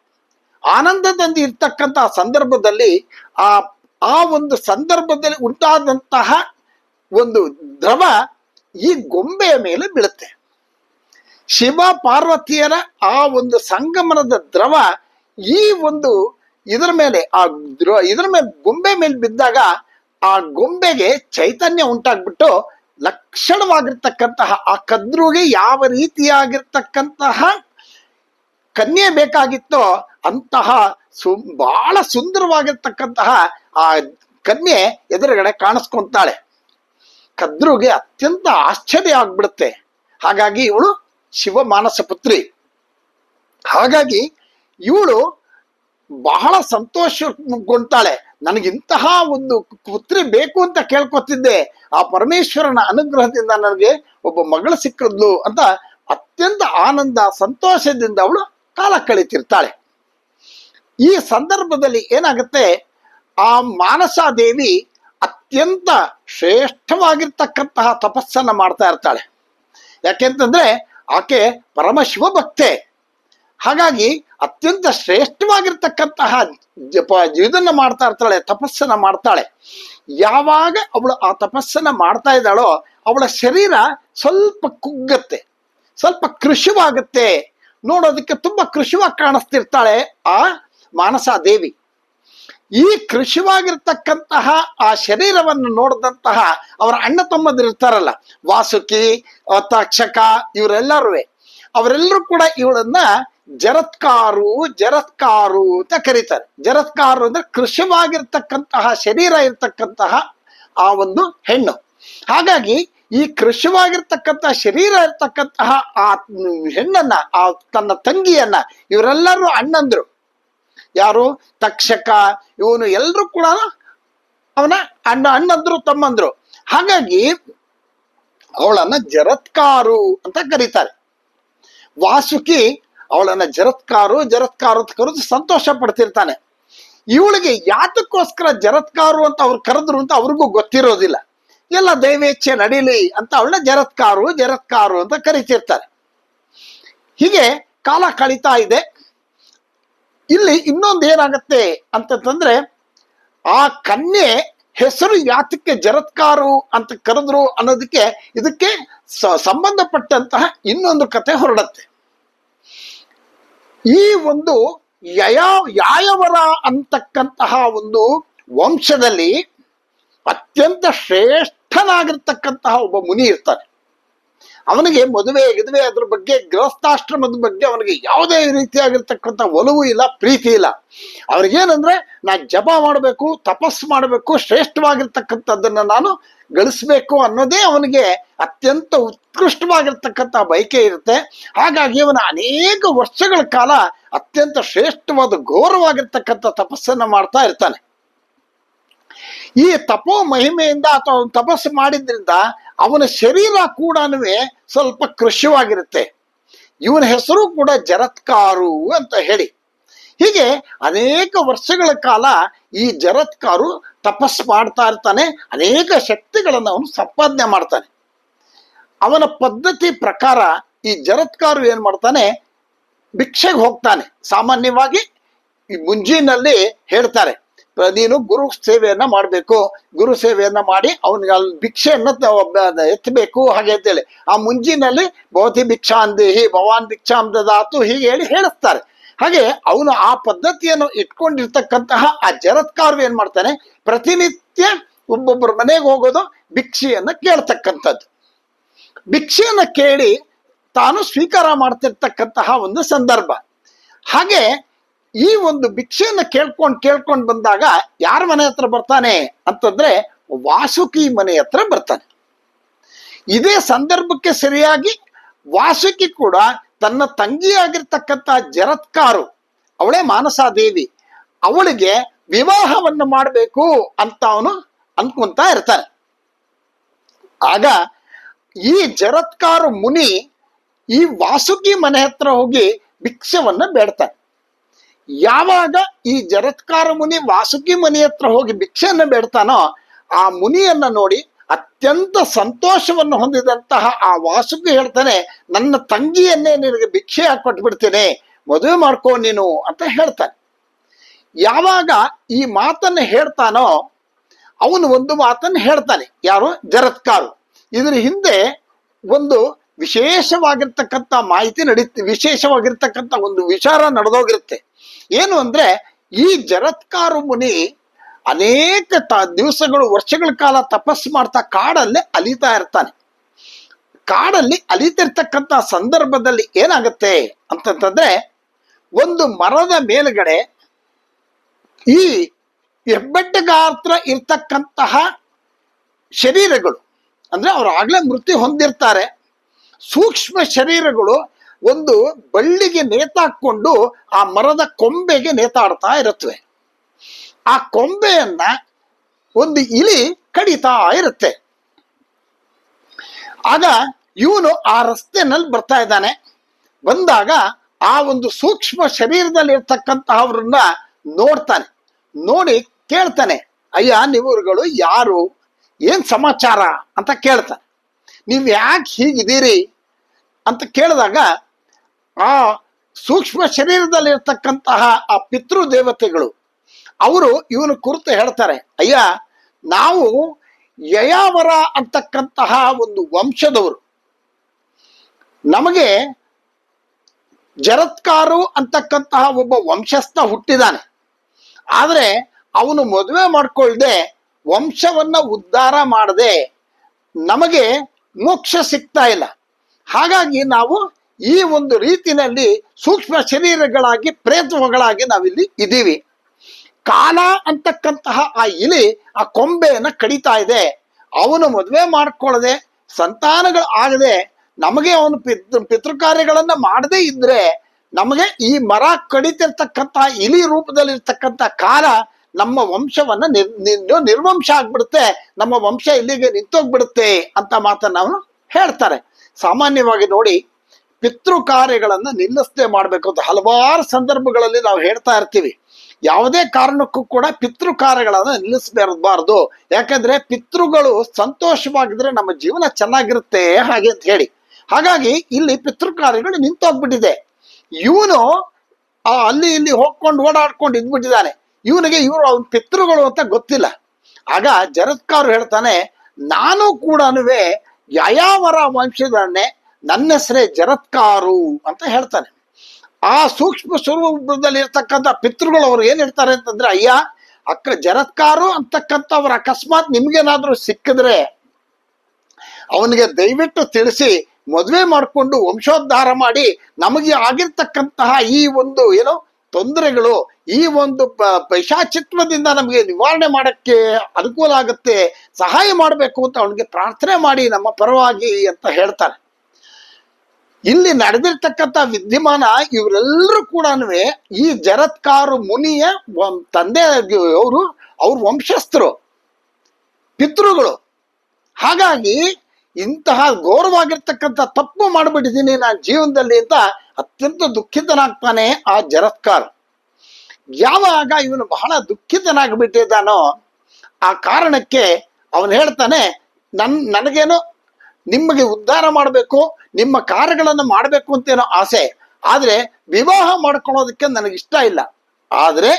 ಆನಂದದಿಂದ ಇರ್ತಕ್ಕಂತಹ ಸಂದರ್ಭದಲ್ಲಿ ಆ ಒಂದು ಸಂದರ್ಭದಲ್ಲಿ ಉಂಟಾದಂತಹ ಒಂದು ದ್ರವ ಈ ಗೊಂಬೆಯ ಮೇಲೆ ಬೀಳುತ್ತೆ. ಶಿವ ಪಾರ್ವತಿಯರ ಆ ಒಂದು ಸಂಗಮನದ ದ್ರವ ಈ ಒಂದು ಇದರ ಮೇಲೆ ಗೊಂಬೆ ಮೇಲೆ ಬಿದ್ದಾಗ ಆ ಗೊಂಬೆಗೆ ಚೈತನ್ಯ ಉಂಟಾಗ್ಬಿಟ್ಟು ಲಕ್ಷಣವಾಗಿರ್ತಕ್ಕಂತಹ ಆ ಕದ್ರುಗೆ ಯಾವ ರೀತಿಯಾಗಿರ್ತಕ್ಕಂತಹ ಕನ್ಯೆ ಬೇಕಾಗಿತ್ತೋ ಅಂತಹ ಬಹಳ ಸುಂದರವಾಗಿರ್ತಕ್ಕಂತಹ ಆ ಕನ್ಯೆ ಎದುರುಗಡೆ ಕಾಣಿಸ್ಕೊಂತಾಳೆ. ಕದ್ರುಗೆ ಅತ್ಯಂತ ಆಶ್ಚರ್ಯ ಆಗ್ಬಿಡುತ್ತೆ. ಹಾಗಾಗಿ ಇವಳು ಶಿವ ಮಾನಸ ಪುತ್ರಿ. ಹಾಗಾಗಿ ಇವಳು ಬಹಳ ಸಂತೋಷಗೊಂಡ್ತಾಳೆ. ನನಗಿಂತಹ ಒಂದು ಪುತ್ರಿ ಬೇಕು ಅಂತ ಕೇಳ್ಕೊತಿದ್ದೆ, ಆ ಪರಮೇಶ್ವರನ ಅನುಗ್ರಹದಿಂದ ನನಗೆ ಒಬ್ಬ ಮಗಳು ಸಿಕ್ಕದ್ಲು ಅಂತ ಅತ್ಯಂತ ಆನಂದ ಸಂತೋಷದಿಂದ ಅವಳು ಕಾಲ ಕಳೀತಿರ್ತಾಳೆ. ಈ ಸಂದರ್ಭದಲ್ಲಿ ಏನಾಗುತ್ತೆ, ಆ ಮಾನಸಾದೇವಿ ಅತ್ಯಂತ ಶ್ರೇಷ್ಠವಾಗಿರ್ತಕ್ಕಂತಹ ತಪಸ್ಸನ್ನ ಮಾಡ್ತಾ ಇರ್ತಾಳೆ. ಯಾಕೆಂತಂದ್ರೆ ಆಕೆ ಪರಮಶಿವ ಭಕ್ತೆ. ಹಾಗಾಗಿ ಅತ್ಯಂತ ಶ್ರೇಷ್ಠವಾಗಿರ್ತಕ್ಕಂತಹ ಇದನ್ನ ಮಾಡ್ತಾ ಇರ್ತಾಳೆ, ತಪಸ್ಸನ್ನ ಮಾಡ್ತಾಳೆ. ಯಾವಾಗ ಅವಳು ಆ ತಪಸ್ಸನ್ನ ಮಾಡ್ತಾ ಇದ್ದಾಳೋ ಅವಳ ಶರೀರ ಸ್ವಲ್ಪ ಕುಗ್ಗತ್ತೆ, ಸ್ವಲ್ಪ ಕೃಶವಾಗುತ್ತೆ, ನೋಡೋದಕ್ಕೆ ತುಂಬಾ ಕೃಶವಾಗಿ ಕಾಣಿಸ್ತಿರ್ತಾಳೆ ಆ ಮಾನಸಾದೇವಿ. ಈ ಕೃಶವಾಗಿರ್ತಕ್ಕಂತಹ ಆ ಶರೀರವನ್ನು ನೋಡಿದಂತಹ ಅವರ ಅಣ್ಣ ತಮ್ಮದಿರ್ತಾರಲ್ಲ, ವಾಸುಕಿ, ತಕ್ಷಕ, ಅವರೆಲ್ಲರೂ ಕೂಡ ಇವಳನ್ನ ಜರತ್ಕಾರು ಅಂತ ಕರೀತಾರೆ. ಜರತ್ಕಾರು ಅಂದ್ರೆ ಕೃಶವಾಗಿರ್ತಕ್ಕಂತಹ ಶರೀರ ಇರ್ತಕ್ಕಂತಹ ಆ ಒಂದು ಹೆಣ್ಣು. ಹಾಗಾಗಿ ಈ ಕೃಶವಾಗಿರ್ತಕ್ಕಂಥ ಶರೀರ ಇರ್ತಕ್ಕಂತಹ ಆ ಹೆಣ್ಣನ್ನ, ಆ ತನ್ನ ತಂಗಿಯನ್ನ, ಇವರೆಲ್ಲರೂ ಅಣ್ಣಂದ್ರು. ಯಾರು? ತಕ್ಷಕ, ಇವನು ಎಲ್ಲರೂ ಕೂಡ ಅವನ ಅಣ್ಣಂದ್ರು, ತಮ್ಮಂದ್ರು. ಹಾಗಾಗಿ ಅವಳನ್ನ ಜರತ್ಕಾರು ಅಂತ ಕರೀತಾರೆ. ವಾಸುಕಿ ಅವಳನ್ನ ಜರತ್ಕಾರು ಅಂತ ಕರೆದು ಸಂತೋಷ ಪಡ್ತಿರ್ತಾನೆ. ಇವಳಿಗೆ ಯಾತಕ್ಕೋಸ್ಕರ ಜರತ್ಕಾರು ಅಂತ ಅವ್ರು ಕರೆದ್ರು ಅಂತ ಅವ್ರಿಗೂ ಗೊತ್ತಿರೋದಿಲ್ಲ. ಎಲ್ಲ ದೈವೇಚ್ಛೆ ನಡೀಲಿ ಅಂತ ಅವಳನ್ನ ಜರತ್ಕಾರು ಅಂತ ಕರಿತಿರ್ತಾರೆ. ಹೀಗೆ ಕಾಲ ಕಳೀತಾ ಇದೆ. ಇಲ್ಲಿ ಇನ್ನೊಂದು ಏನಾಗತ್ತೆ ಅಂತಂದ್ರೆ, ಆ ಕನ್ಯೆ ಹೆಸರು ಯಾತಕ್ಕೆ ಜರತ್ಕಾರು ಅಂತ ಕರೆದ್ರು ಅನ್ನೋದಕ್ಕೆ ಇದಕ್ಕೆ ಸಂಬಂಧಪಟ್ಟಂತಹ ಇನ್ನೊಂದು ಕತೆ ಹೊರಡತ್ತೆ. ಈ ಒಂದು ಯಾಯವರ ಅಂತಕ್ಕಂತಹ ಒಂದು ವಂಶದಲ್ಲಿ ಅತ್ಯಂತ ಶ್ರೇಷ್ಠನಾಗಿರ್ತಕ್ಕಂತಹ ಒಬ್ಬ ಮುನಿ ಇರ್ತಾನೆ. ಅವನಿಗೆ ಮದುವೆ ಅದ್ರ ಬಗ್ಗೆ, ಗೃಹಸ್ಥಾಶ್ರಮದ ಬಗ್ಗೆ ಅವನಿಗೆ ಯಾವುದೇ ರೀತಿಯಾಗಿರ್ತಕ್ಕಂಥ ಒಲವು ಇಲ್ಲ, ಪ್ರೀತಿ ಇಲ್ಲ. ಅವ್ರಿಗೇನಂದ್ರೆ, ನಾನು ಜಪ ಮಾಡಬೇಕು, ತಪಸ್ಸು ಮಾಡಬೇಕು, ಶ್ರೇಷ್ಠವಾಗಿರ್ತಕ್ಕಂಥದ್ದನ್ನ ನಾನು ಗಳಿಸ್ಬೇಕು ಅನ್ನೋದೇ ಅವನಿಗೆ ಅತ್ಯಂತ ಉತ್ಕೃಷ್ಟವಾಗಿರ್ತಕ್ಕಂಥ ಬಯಕೆ ಇರುತ್ತೆ. ಹಾಗಾಗಿ ಅವನ ಅನೇಕ ವರ್ಷಗಳ ಕಾಲ ಅತ್ಯಂತ ಶ್ರೇಷ್ಠವಾದ ಘೋರವಾಗಿರ್ತಕ್ಕಂಥ ತಪಸ್ಸನ್ನ ಮಾಡ್ತಾ ಇರ್ತಾನೆ. ಈ ತಪೋ ಮಹಿಮೆಯಿಂದ ಅಥವಾ ತಪಸ್ಸು ಮಾಡಿದ್ರಿಂದ ಅವನ ಶರೀರ ಕೂಡ ಸ್ವಲ್ಪ ಕೃಶವಾಗಿರುತ್ತೆ. ಇವನ ಹೆಸರು ಕೂಡ ಜರತ್ಕಾರು ಅಂತ ಹೇಳಿ. ಹೀಗೆ ಅನೇಕ ವರ್ಷಗಳ ಕಾಲ ಈ ಜರತ್ಕಾರು ತಪಸ್ಸು ಮಾಡ್ತಾ ಇರ್ತಾನೆ. ಅನೇಕ ಶಕ್ತಿಗಳನ್ನು ಅವನು ಸಂಪಾದನೆ ಮಾಡ್ತಾನೆ. ಅವನ ಪದ್ಧತಿ ಪ್ರಕಾರ ಈ ಜರತ್ಕಾರು ಏನ್ ಮಾಡ್ತಾನೆ, ಭಿಕ್ಷೆಗೆ ಹೋಗ್ತಾನೆ. ಸಾಮಾನ್ಯವಾಗಿ ಈ ಮುಂಜಿನಲ್ಲಿ ಹೇಳ್ತಾರೆ, ನೀನು ಗುರು ಸೇವೆಯನ್ನ ಮಾಡಬೇಕು, ಗುರು ಸೇವೆಯನ್ನ ಮಾಡಿ ಅವನಿಗೆ ಅಲ್ಲಿ ಭಿಕ್ಷೆಯನ್ನ ಎತ್ತಬೇಕು ಹಾಗೆ ಅಂತೇಳಿ. ಆ ಮುಂಜಿನಲ್ಲಿ ಭವತಿ ಭಿಕ್ಷಾಂದೇಹಿ ಭವಾನ್ ಭಿಕ್ಷಾಂ ದದಾತು ಹೀಗೆ ಹೇಳಿ ಹೇಳಿಸ್ತಾರೆ. ಹಾಗೆ ಅವನು ಆ ಪದ್ಧತಿಯನ್ನು ಇಟ್ಕೊಂಡಿರ್ತಕ್ಕಂತಹ ಆ ಜರತ್ಕಾರು ಏನ್ ಮಾಡ್ತಾನೆ, ಪ್ರತಿನಿತ್ಯ ಒಬ್ಬೊಬ್ಬರ ಮನೆಗೆ ಹೋಗೋದು, ಭಿಕ್ಷೆಯನ್ನ ಕೇಳ್ತಕ್ಕಂಥದ್ದು. ಭಿಕ್ಷೆಯನ್ನ ಕೇಳಿ ತಾನು ಸ್ವೀಕಾರ ಮಾಡ್ತಿರ್ತಕ್ಕಂತಹ ಒಂದು ಸಂದರ್ಭ. ಹಾಗೆ ಈ ಒಂದು ಭಿಕ್ಷೆಯನ್ನ ಕೇಳ್ಕೊಂಡು ಬಂದಾಗ ಯಾರ ಮನೆ ಹತ್ರ ಬರ್ತಾನೆ ಅಂತಂದ್ರೆ, ವಾಸುಕಿ ಮನೆ ಹತ್ರ ಬರ್ತಾನೆ. ಇದೇ ಸಂದರ್ಭಕ್ಕೆ ಸರಿಯಾಗಿ ವಾಸುಕಿ ಕೂಡ ತನ್ನ ತಂಗಿಯಾಗಿರ್ತಕ್ಕಂಥ ಜರತ್ಕಾರು, ಅವಳೇ ಮಾನಸಾದೇವಿ, ಅವಳಿಗೆ ವಿವಾಹವನ್ನು ಮಾಡಬೇಕು ಅಂತ ಅವನು ಅನ್ಕೊಂತ ಇರ್ತಾನೆ. ಆಗ ಈ ಜರತ್ಕಾರು ಮುನಿ ಈ ವಾಸುಕಿ ಮನೆ ಹತ್ರ ಹೋಗಿ ಭಿಕ್ಷವನ್ನ ಬೇಡ್ತಾನೆ. ಯಾವಾಗ ಈ ಜರತ್ಕಾರ ಮುನಿ ವಾಸುಕಿ ಮನೆ ಹತ್ರ ಹೋಗಿ ಭಿಕ್ಷೆಯನ್ನ ಬೇಡ್ತಾನೋ, ಆ ಮುನಿಯನ್ನ ನೋಡಿ ಅತ್ಯಂತ ಸಂತೋಷವನ್ನು ಹೊಂದಿದಂತಹ ಆ ವಾಸುಕಿ ಹೇಳ್ತಾನೆ, ನನ್ನ ತಂಗಿಯನ್ನೇ ನಿನಗೆ ಭಿಕ್ಷೆ ಹಾಕೊಟ್ಬಿಡ್ತೇನೆ, ಮದುವೆ ಮಾಡ್ಕೋ ನೀನು ಅಂತ ಹೇಳ್ತಾನೆ. ಯಾವಾಗ ಈ ಮಾತನ್ನ ಹೇಳ್ತಾನೋ, ಅವನು ಒಂದು ಮಾತನ್ನ ಹೇಳ್ತಾನೆ. ಯಾರು? ಜರತ್ಕಾರು. ಇದ್ರ ಹಿಂದೆ ಒಂದು ವಿಶೇಷವಾಗಿರ್ತಕ್ಕಂಥ ಮಾಹಿತಿ ವಿಶೇಷವಾಗಿರ್ತಕ್ಕಂಥ ಒಂದು ವಿಚಾರ ನಡೆದೋಗಿರುತ್ತೆ. ಏನು ಅಂದ್ರೆ, ಈ ಜರತ್ಕಾರು ಮುನಿ ಅನೇಕ ದಿವಸಗಳು, ವರ್ಷಗಳ ಕಾಲ ತಪಸ್ಸು ಮಾಡ್ತಾ ಕಾಡಲ್ಲೇ ಅಲಿತಾ ಇರ್ತಾನೆ. ಕಾಡಲ್ಲಿ ಅಲಿತಿರ್ತಕ್ಕಂಥ ಸಂದರ್ಭದಲ್ಲಿ ಏನಾಗುತ್ತೆ ಅಂತಂತಂದ್ರೆ, ಒಂದು ಮರದ ಮೇಲ್ಗಡೆ ಈ ಹೆಬ್ಬೆಟ್ಟಗಾತ್ರ ಇರ್ತಕ್ಕಂತಹ ಶರೀರಗಳು, ಅಂದ್ರೆ ಅವ್ರು ಆಗ್ಲೇ ಮೃತ್ಯು ಹೊಂದಿರ್ತಾರೆ, ಸೂಕ್ಷ್ಮ ಶರೀರಗಳು ಒಂದು ಬಳ್ಳಿಗೆ ನೇತಾಕೊಂಡು ಆ ಮರದ ಕೊಂಬೆಗೆ ನೇತಾಡ್ತಾ ಇರುತ್ತವೆ. ಆ ಕೊಂಬೆಯನ್ನ ಒಂದು ಇಲಿ ಕಡಿತಾ ಇರುತ್ತೆ. ಆಗ ಇವನು ಆ ರಸ್ತೆನಲ್ಲಿ ಬರ್ತಾ ಇದ್ದಾನೆ. ಬಂದಾಗ ಆ ಒಂದು ಸೂಕ್ಷ್ಮ ಶರೀರದಲ್ಲಿ ಇರ್ತಕ್ಕಂತಹವ್ರನ್ನ ನೋಡ್ತಾನೆ. ನೋಡಿ ಕೇಳ್ತಾನೆ, ಅಯ್ಯ ನೀವುಗಳು ಯಾರು, ಏನ್ ಸಮಾಚಾರ ಅಂತ ಕೇಳ್ತಾನೆ. ನೀವ್ ಯಾಕೆ ಹೀಗಿದ್ದೀರಿ ಅಂತ ಕೇಳಿದಾಗ ಆ ಸೂಕ್ಷ್ಮ ಶರೀರದಲ್ಲಿ ಇರ್ತಕ್ಕಂತಹ ಆ ಪಿತೃ ದೇವತೆಗಳು ಅವರು ಇವನು ಕುರಿತು ಹೇಳ್ತಾರೆ, ಅಯ್ಯ ನಾವು ಯಯಾವರ ಅಂತಕ್ಕಂತಹ ಒಂದು ವಂಶದವರು, ನಮಗೆ ಜರತ್ಕಾರು ಅಂತಕ್ಕಂತಹ ಒಬ್ಬ ವಂಶಸ್ಥ ಹುಟ್ಟಿದಾನೆ. ಆದ್ರೆ ಅವನು ಮದುವೆ ಮಾಡ್ಕೊಳ್ದೆ ವಂಶವನ್ನ ಉದ್ಧಾರ ಮಾಡದೆ ನಮಗೆ ಮೋಕ್ಷ ಸಿಗ್ತಾ ಇಲ್ಲ. ಹಾಗಾಗಿ ನಾವು ಈ ಒಂದು ರೀತಿಯಲ್ಲಿ ಸೂಕ್ಷ್ಮ ಶರೀರಗಳಾಗಿ ಪ್ರೇತಗಳಾಗಿ ನಾವಿಲ್ಲಿ ಇದ್ದೀವಿ. ಕಾಲ ಅಂತಕ್ಕಂತಹ ಆ ಇಲಿ ಆ ಕೊಂಬೆಯನ್ನ ಕಡಿತಾ ಇದೆ. ಅವನು ಮದುವೆ ಮಾಡ್ಕೊಳ್ಳದೆ ಸಂತಾನಗಳು ಆಗದೆ ನಮಗೆ ಅವನು ಪಿತೃ ಕಾರ್ಯಗಳನ್ನ ಮಾಡದೇ ಇದ್ರೆ ನಮಗೆ ಈ ಮರ ಕಡಿತಿರ್ತಕ್ಕಂಥ ಇಲಿ ರೂಪದಲ್ಲಿರ್ತಕ್ಕಂಥ ಕಾಲ ನಮ್ಮ ವಂಶವನ್ನ ನಿರ್ವಂಶ ಆಗ್ಬಿಡುತ್ತೆ, ನಮ್ಮ ವಂಶ ಇಲ್ಲಿಗೆ ನಿಂತೋಗ್ಬಿಡುತ್ತೆ ಅಂತ ಮಾತನ್ನ ಅವನು ಹೇಳ್ತಾರೆ. ಸಾಮಾನ್ಯವಾಗಿ ನೋಡಿ, ಪಿತೃ ಕಾರ್ಯಗಳನ್ನ ನಿಲ್ಲಿಸದೆ ಮಾಡ್ಬೇಕು ಅಂತ ಹಲವಾರು ಸಂದರ್ಭಗಳಲ್ಲಿ ನಾವು ಹೇಳ್ತಾ ಇರ್ತೀವಿ. ಯಾವುದೇ ಕಾರಣಕ್ಕೂ ಕೂಡ ಪಿತೃ ಕಾರ್ಯಗಳನ್ನ ನಿಲ್ಲಿಸಬಾರದು. ಯಾಕಂದ್ರೆ ಪಿತೃಗಳು ಸಂತೋಷವಾಗಿದ್ರೆ ನಮ್ಮ ಜೀವನ ಚೆನ್ನಾಗಿರುತ್ತೆ ಹಾಗೆ ಅಂತ ಹೇಳಿ. ಹಾಗಾಗಿ ಇಲ್ಲಿ ಪಿತೃ ಕಾರ್ಯಗಳು ನಿಂತೋಗ್ಬಿಟ್ಟಿದೆ. ಇವನು ಅಲ್ಲಿ ಇಲ್ಲಿ ಹೋಗ್ಕೊಂಡು ಓಡಾಡ್ಕೊಂಡು ಇದ್ಬಿಟ್ಟಿದ್ದಾನೆ. ಇವನಿಗೆ ಇವರು ಅವನ ಪಿತೃಗಳು ಅಂತ ಗೊತ್ತಿಲ್ಲ. ಆಗ ಜರತ್ಕಾರು ಹೇಳ್ತಾನೆ, ನಾನು ಕೂಡ ಯಯಾವರ ವಂಶದನ್ನೇ, ನನ್ನ ಹೆಸರೇ ಜರತ್ಕಾರು ಅಂತ ಹೇಳ್ತಾನೆ. ಆ ಸೂಕ್ಷ್ಮ ಸ್ವರೂಪದಲ್ಲಿ ಇರ್ತಕ್ಕಂಥ ಪಿತೃಗಳು ಅವ್ರು ಏನ್ ಹೇಳ್ತಾರೆ ಅಂತಂದ್ರೆ, ಅಯ್ಯ ಜರತ್ಕಾರು ಅಂತಕ್ಕಂಥವ್ರ ಅಕಸ್ಮಾತ್ ನಿಮ್ಗೇನಾದ್ರೂ ಸಿಕ್ಕಿದ್ರೆ ಅವನಿಗೆ ದಯವಿಟ್ಟು ತಿಳಿಸಿ ಮದುವೆ ಮಾಡಿಕೊಂಡು ವಂಶೋದ್ಧಾರ ಮಾಡಿ ನಮಗೆ ಆಗಿರ್ತಕ್ಕಂತಹ ಈ ಒಂದು ಏನೋ ತೊಂದರೆಗಳು, ಈ ಒಂದು ಪೈಶಾಚಿತ್ವದಿಂದ ನಮಗೆ ನಿವಾರಣೆ ಮಾಡಕ್ಕೆ ಅನುಕೂಲ ಆಗುತ್ತೆ, ಸಹಾಯ ಮಾಡಬೇಕು ಅಂತ ಅವನಿಗೆ ಪ್ರಾರ್ಥನೆ ಮಾಡಿ ನಮ್ಮ ಪರವಾಗಿ ಅಂತ ಹೇಳ್ತಾರೆ. ಇಲ್ಲಿ ನಡೆದಿರ್ತಕ್ಕಂಥ ವಿದ್ಯಮಾನ ಇವರೆಲ್ಲರೂ ಕೂಡ ಈ ಜರತ್ಕಾರು ಮುನಿಯ ತಂದೆ, ಅವ್ರ ವಂಶಸ್ಥರು, ಪಿತೃಗಳು. ಹಾಗಾಗಿ ಇಂತಹ ಘೋರವಾಗಿರ್ತಕ್ಕಂಥ ತಪ್ಪು ಮಾಡಿಬಿಟ್ಟಿದ್ದೀನಿ ನಾನು ಜೀವನದಲ್ಲಿ ಅಂತ ಅತ್ಯಂತ ದುಃಖಿತನಾಗ್ತಾನೆ ಆ ಜರತ್ಕಾರ್. ಯಾವಾಗ ಇವನು ಬಹಳ ದುಃಖಿತನಾಗ್ಬಿಟ್ಟಿದ್ದಾನೋ ಆ ಕಾರಣಕ್ಕೆ ಅವನು ಹೇಳ್ತಾನೆ, ನನಗೇನೋ ನಿಮಗೆ ಉದ್ಧಾರ ಮಾಡಬೇಕು, ನಿಮ್ಮ ಕಾರ್ಯಗಳನ್ನು ಮಾಡಬೇಕು ಅಂತೇನೋ ಆಸೆ, ಆದ್ರೆ ವಿವಾಹ ಮಾಡ್ಕೊಳ್ಳೋದಕ್ಕೆ ನನಗಿಷ್ಟ ಇಲ್ಲ. ಆದ್ರೆ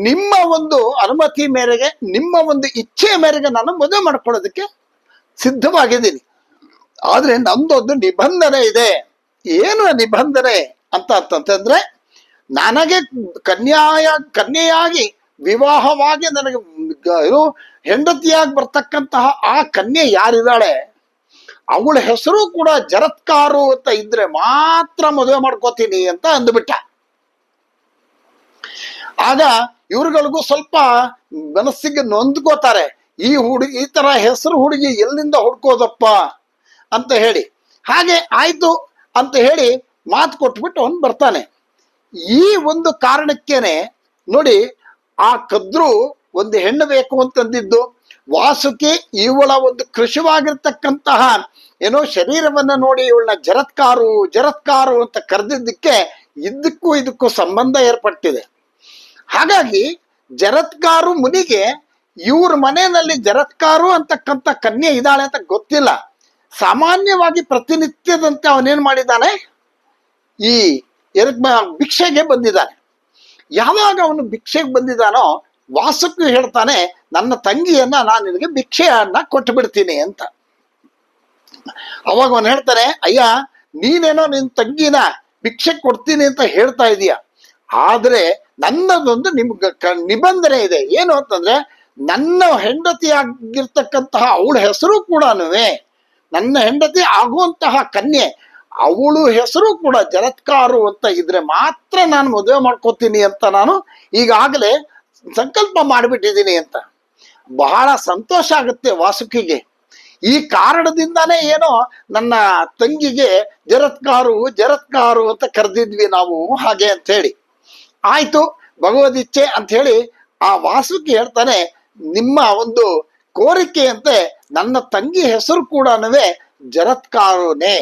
ನಿಮ್ಮ ಒಂದು ಅನುಮತಿ ಮೇರೆಗೆ, ನಿಮ್ಮ ಒಂದು ಇಚ್ಛೆ ಮೇರೆಗೆ ನಾನು ಮದುವೆ ಮಾಡ್ಕೊಳ್ಳೋದಕ್ಕೆ ಸಿದ್ಧವಾಗಿದ್ದೀನಿ. ಆದ್ರೆ ನಂದೊಂದು ನಿಬಂಧನೆ ಇದೆ. ಏನು ನಿಬಂಧನೆ ಅಂತಂದ್ರೆ, ನನಗೆ ಕನ್ಯೆಯಾಗಿ ವಿವಾಹವಾಗಿ ನನಗೆ ಹೆಂಡತಿಯಾಗಿ ಬರ್ತಕ್ಕಂತಹ ಆ ಕನ್ಯೆ ಯಾರಿದ್ದಾಳೆ ಅವಳ ಹೆಸರು ಕೂಡ ಜರತ್ಕಾರು ಅಂತ ಇದ್ರೆ ಮಾತ್ರ ಮದುವೆ ಮಾಡ್ಕೋತೀನಿ ಅಂತ ಅಂದ್ಬಿಟ್ಟ. ಆಗ ಇವ್ರುಗಳಿಗೂ ಸ್ವಲ್ಪ ಮನಸ್ಸಿಗೆ ನೊಂದ್ಕೋತಾರೆ. ಈ ತರ ಹೆಸರು ಹುಡುಗಿ ಎಲ್ಲಿಂದ ಹುಡ್ಕೋದಪ್ಪ ಅಂತ ಹೇಳಿ. ಹಾಗೆ ಆಯ್ತು ಅಂತ ಹೇಳಿ ಮಾತು ಕೊಟ್ಬಿಟ್ಟು ಅವನು ಬರ್ತಾನೆ. ಈ ಒಂದು ಕಾರಣಕ್ಕೇನೆ ನೋಡಿ, ಆ ಕದ್ರು ಒಂದು ಹೆಣ್ಣು ಬೇಕು ಅಂತಂದಿದ್ದು, ವಾಸುಕಿ ಇವಳ ಒಂದು ಕೃಷಿವಾಗಿರ್ತಕ್ಕಂತಹ ಏನೋ ಶರೀರವನ್ನ ನೋಡಿ ಇವಳನ್ನ ಜರತ್ಕಾರು ಅಂತ ಕರೆದಿದ್ದಕ್ಕೆ ಇದಕ್ಕೂ ಸಂಬಂಧ ಏರ್ಪಟ್ಟಿದೆ. ಹಾಗಾಗಿ ಜರತ್ಕಾರು ಮುನಿಗೆ ಇವ್ರ ಮನೆಯಲ್ಲಿ ಜರತ್ಕಾರು ಅಂತಕ್ಕಂಥ ಕನ್ಯೆ ಇದ್ದಾಳೆ ಅಂತ ಗೊತ್ತಿಲ್ಲ. ಸಾಮಾನ್ಯವಾಗಿ ಪ್ರತಿನಿತ್ಯದಂತೆ ಅವನೇನ್ ಮಾಡಿದ್ದಾನೆ, ಈ ಭಿಕ್ಷೆಗೆ ಬಂದಿದ್ದಾನೆ. ಯಾವಾಗ ಅವನು ಭಿಕ್ಷೆಗೆ ಬಂದಿದ್ದಾನೋ ವಾಸುಕಿ ಹೇಳ್ತಾನೆ, ನನ್ನ ತಂಗಿಯನ್ನ ನಾನು ನಿನಗೆ ಭಿಕ್ಷೆಯನ್ನ ಕೊಟ್ಟು ಬಿಡ್ತೀನಿ ಅಂತ. ಅವಾಗ ಅವನು ಹೇಳ್ತಾನೆ, ಅಯ್ಯ ನೀನೇನೋ ನಿನ್ ತಂಗಿನ ಭಿಕ್ಷೆ ಕೊಡ್ತೀನಿ ಅಂತ ಹೇಳ್ತಾ ಇದೀಯ, ಆದ್ರೆ ನನ್ನದೊಂದು ನಿಬಂಧನೆ ಇದೆ. ಏನು ಅಂತಂದ್ರೆ, ನನ್ನ ಹೆಂಡತಿಯಾಗಿರ್ತಕ್ಕಂತಹ ಅವಳ ಹೆಸರು ಕೂಡ, ನನ್ನ ಹೆಂಡತಿ ಆಗುವಂತಹ ಕನ್ಯೆ ಅವಳು ಹೆಸರು ಕೂಡ ಜರತ್ಕಾರು ಅಂತ ಇದ್ರೆ ಮಾತ್ರ ನಾನು ಮದುವೆ ಮಾಡ್ಕೋತೀನಿ ಅಂತ ನಾನು ಈಗಾಗಲೇ ಸಂಕಲ್ಪ ಮಾಡಿಬಿಟ್ಟಿದ್ದೀನಿ ಅಂತ. ಬಹಳ ಸಂತೋಷ ಆಗುತ್ತೆ ವಾಸುಕಿಗೆ. ಈ ಕಾರಣದಿಂದಾನೇ ಏನೋ ನನ್ನ ತಂಗಿಗೆ ಜರತ್ಕಾರು ಅಂತ ಕರೆದಿದ್ವಿ ನಾವು ಹಾಗೆ ಅಂತ ಹೇಳಿ. ಆಯ್ತು, ಭಗವದಿಚ್ಛೆ ಅಂತ ಹೇಳಿ ಆ ವಾಸುಕಿ ಹೇಳ್ತಾನೆ, ನಿಮ್ಮ ಒಂದು ಕೋರಿಕೆಯಂತೆ ನನ್ನ ತಂಗಿ ಹೆಸರು ಕೂಡ ಜರತ್ಕಾರುನೇ.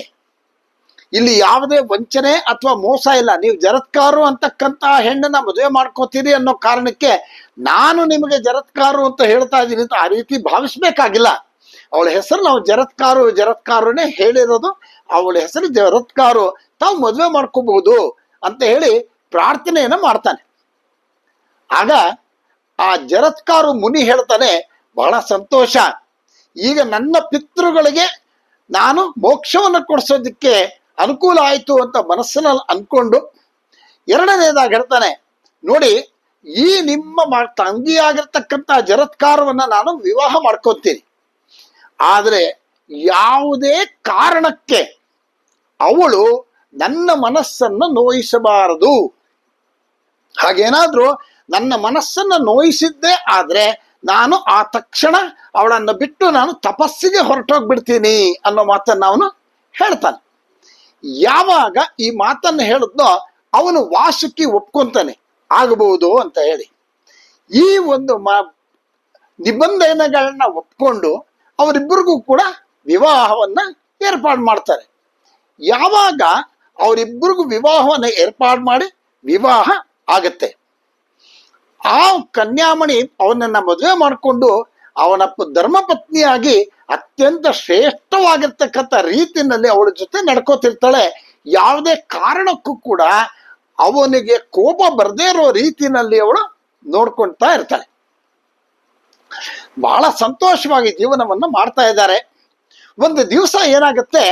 ಇಲ್ಲಿ ಯಾವುದೇ ವಂಚನೆ ಅಥವಾ ಮೋಸ ಇಲ್ಲ. ನೀವು ಜರತ್ಕಾರು ಅಂತಕ್ಕಂತಹ ಹೆಣ್ಣನ್ನ ಮದುವೆ ಮಾಡ್ಕೋತೀರಿ ಅನ್ನೋ ಕಾರಣಕ್ಕೆ ನಾನು ನಿಮಗೆ ಜರತ್ಕಾರು ಅಂತ ಹೇಳ್ತಾ ಇದ್ದೀನಿ ಅಂತ ಆ ರೀತಿ ಭಾವಿಸ್ಬೇಕಾಗಿಲ್ಲ. ಅವಳ ಹೆಸರು ನಾವು ಜರತ್ಕಾರುನೇ ಹೇಳಿರೋದು. ಅವಳ ಹೆಸರು ಜರತ್ಕಾರು, ತಾವು ಮದುವೆ ಮಾಡ್ಕೋಬಹುದು ಅಂತ ಹೇಳಿ ಪ್ರಾರ್ಥನೆಯನ್ನ ಮಾಡ್ತಾನೆ. ಆಗ ಆ ಜರತ್ಕಾರು ಮುನಿ ಹೇಳ್ತಾನೆ, ಬಹಳ ಸಂತೋಷ, ಈಗ ನನ್ನ ಪಿತೃಗಳಿಗೆ ನಾನು ಮೋಕ್ಷವನ್ನು ಕೊಡಿಸೋದಕ್ಕೆ ಅನುಕೂಲ ಆಯ್ತು ಅಂತ ಮನಸ್ಸಿನಲ್ಲಿ ಅನ್ಕೊಂಡು ಎರಡನೇದಾಗಿ ಹೇಳ್ತಾನೆ, ನೋಡಿ ಈ ನಿಮ್ಮ ತಂಗಿಯಾಗಿರ್ತಕ್ಕಂಥ ಜರತ್ಕಾರವನ್ನ ನಾನು ವಿವಾಹ ಮಾಡ್ಕೊತೀನಿ, ಆದ್ರೆ ಯಾವುದೇ ಕಾರಣಕ್ಕೆ ಅವಳು ನನ್ನ ಮನಸ್ಸನ್ನು ನೋಯಿಸಬಾರದು. ಹಾಗೇನಾದ್ರೂ ನನ್ನ ಮನಸ್ಸನ್ನ ನೋಯಿಸಿದ್ದೇ ಆದ್ರೆ ನಾನು ಆ ತಕ್ಷಣ ಅವಳನ್ನು ಬಿಟ್ಟು ನಾನು ತಪಸ್ಸಿಗೆ ಹೊರಟೋಗ್ಬಿಡ್ತೀನಿ ಅನ್ನೋ ಮಾತನ್ನು ಅವನು ಹೇಳ್ತಾನೆ. ಯಾವಾಗ ಈ ಮಾತನ್ನು ಹೇಳಿದ್ನೋ ಅವನು ವಾಸುಕಿ ಒಪ್ಕೊಂತಾನೆ ಆಗಬಹುದು ಅಂತ ಹೇಳಿ. ಈ ಒಂದು ನಿಬಂಧನೆಗಳನ್ನ ಒಪ್ಕೊಂಡು ಅವರಿಬ್ಬರಿಗೂ ಕೂಡ ವಿವಾಹವನ್ನ ಏರ್ಪಾಡು ಮಾಡ್ತಾರೆ. ಯಾವಾಗ ಅವರಿಬ್ಬರಿಗೂ ವಿವಾಹವನ್ನ ಏರ್ಪಾಡು ಮಾಡಿ ವಿವಾಹ ಆಗತ್ತೆ, ಆ ಕನ್ಯಾಮಣಿ ಅವನನ್ನ ಮದುವೆ ಮಾಡಿಕೊಂಡು ಅವನ ಧರ್ಮಪತ್ನಿಯಾಗಿ ಅತ್ಯಂತ ಶ್ರೇಷ್ಠವಾಗಿರ್ತಕ್ಕಂಥ ರೀತಿಯಲ್ಲಿ ಅವಳ ಜೊತೆ ನಡ್ಕೋತಿರ್ತಾಳೆ. ಯಾವುದೇ ಕಾರಣಕ್ಕೂ ಕೂಡ ಅವನಿಗೆ ಕೋಪ ಬರದೇ ಇರೋ ರೀತಿಯಲ್ಲಿ ಅವಳು ನೋಡ್ಕೊಳ್ತಾ ಇರ್ತಾಳೆ. ಬಹಳ ಸಂತೋಷವಾಗಿ ಜೀವನವನ್ನು ಮಾಡ್ತಾ ಇದ್ದಾರೆ. ಒಂದು ದಿವಸ ಏನಾಗುತ್ತೆ,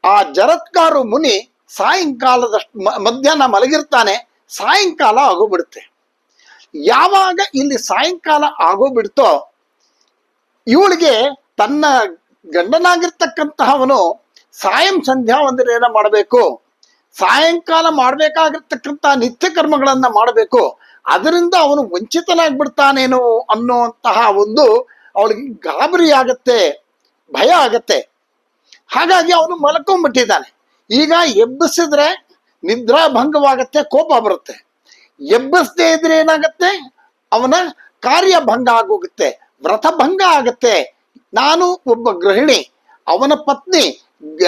ಆ ಜರತ್ಕಾರು ಮುನಿ ಸಾಯಂಕಾಲದಷ್ಟು ಮಧ್ಯಾಹ್ನ ಮಲಗಿರ್ತಾನೆ, ಸಾಯಂಕಾಲ ಆಗೋಗ್ಬಿಡುತ್ತೆ. ಯಾವಾಗ ಇಲ್ಲಿ ಸಾಯಂಕಾಲ ಆಗೋಗ್ಬಿಡ್ತೋ ಇವಳಿಗೆ ತನ್ನ ಗಂಡನಾಗಿರ್ತಕ್ಕಂತಹವನು ಸಾಯಂ ಸಂಧ್ಯಾ ವಂದನೆಯನ್ನ ಮಾಡಬೇಕು, ಸಾಯಂಕಾಲ ಮಾಡ್ಬೇಕಾಗಿರ್ತಕ್ಕಂಥ ನಿತ್ಯ ಕರ್ಮಗಳನ್ನ ಮಾಡಬೇಕು, ಅದರಿಂದ ಅವನು ವಂಚಿತನಾಗ್ಬಿಡ್ತಾನೇನೋ ಅನ್ನುವಂತಹ ಒಂದು ಅವಳಿಗೆ ಗಾಬರಿ ಆಗತ್ತೆ, ಭಯ ಆಗತ್ತೆ. ಹಾಗಾಗಿ ಅವನು ಮಲ್ಕೊಂಡ್ಬಿಟ್ಟಿದ್ದಾನೆ. ಈಗ ಎಬ್ಬಿಸಿದ್ರೆ ನಿದ್ರಾಭಂಗವಾಗತ್ತೆ, ಕೋಪ ಬರುತ್ತೆ. ಎಬ್ಬಿಸದೇ ಇದ್ರೆ ಏನಾಗತ್ತೆ, ಅವನ ಕಾರ್ಯಭಂಗ ಆಗೋಗುತ್ತೆ, ವ್ರತಭಂಗ ಆಗತ್ತೆ. ನಾನು ಒಬ್ಬ ಗೃಹಿಣಿ, ಅವನ ಪತ್ನಿ,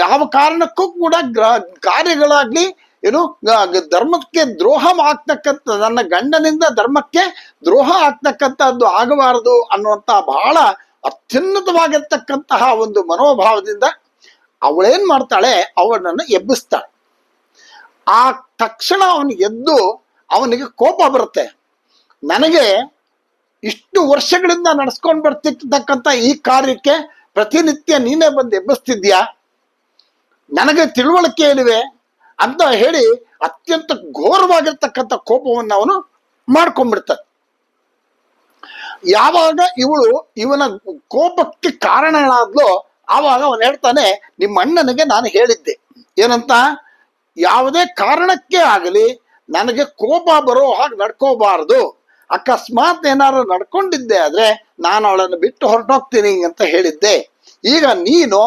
ಯಾವ ಕಾರಣಕ್ಕೂ ಕೂಡ ಕಾರ್ಯಗಳಾಗ್ಲಿ ಏನು ಧರ್ಮಕ್ಕೆ ದ್ರೋಹ ಆಗ್ತಕ್ಕಂಥ, ನನ್ನ ಗಂಡನಿಂದ ಧರ್ಮಕ್ಕೆ ದ್ರೋಹ ಆಗ್ತಕ್ಕಂಥದ್ದು ಆಗಬಾರದು ಅನ್ನುವಂತ ಬಹಳ ಅತ್ಯುನ್ನತವಾಗಿರ್ತಕ್ಕಂತಹ ಒಂದು ಮನೋಭಾವದಿಂದ ಅವಳೇನ್ ಮಾಡ್ತಾಳೆ, ಅವನನ್ನು ಎಬ್ಬಿಸ್ತಾಳೆ. ಆ ತಕ್ಷಣ ಅವನು ಎದ್ದು ಅವನಿಗೆ ಕೋಪ ಬರುತ್ತೆ. ನನಗೆ ಇಷ್ಟು ವರ್ಷಗಳಿಂದ ನಡೆಸ್ಕೊಂಡು ಬರ್ತಿರ್ತಕ್ಕಂಥ ಈ ಕಾರ್ಯಕ್ಕೆ ಪ್ರತಿನಿತ್ಯ ನೀನೇ ಬಂದು ಎಬ್ಬಿಸ್ತಿದ್ಯಾ, ನನಗೆ ತಿಳುವಳಿಕೆ ಇಲ್ಲಿವೆ ಅಂತ ಹೇಳಿ ಅತ್ಯಂತ ಘೋರವಾಗಿರ್ತಕ್ಕಂಥ ಕೋಪವನ್ನು ಅವನು ಮಾಡ್ಕೊಂಡ್ಬಿಡ್ತಾನೆ. ಯಾವಾಗ ಇವನ ಕೋಪಕ್ಕೆ ಕಾರಣಗಳಾದ್ಲೋ ಆವಾಗ ಅವನು ಹೇಳ್ತಾನೆ, ನಿಮ್ಮ ಅಣ್ಣನಿಗೆ ನಾನು ಹೇಳಿದ್ದೆ ಏನಂತ, ಯಾವುದೇ ಕಾರಣಕ್ಕೆ ಆಗಲಿ ನನಗೆ ಕೋಪ ಬರೋ ಹಾಗೆ ನಡ್ಕೋಬಾರದು, ಅಕಸ್ಮಾತ್ ಏನಾದ್ರು ನಡ್ಕೊಂಡಿದ್ದೆ ಆದ್ರೆ ನಾನು ಅವಳನ್ನು ಬಿಟ್ಟು ಹೊರಟೋಗ್ತೀನಿ ಅಂತ ಹೇಳಿದ್ದೆ. ಈಗ ನೀನು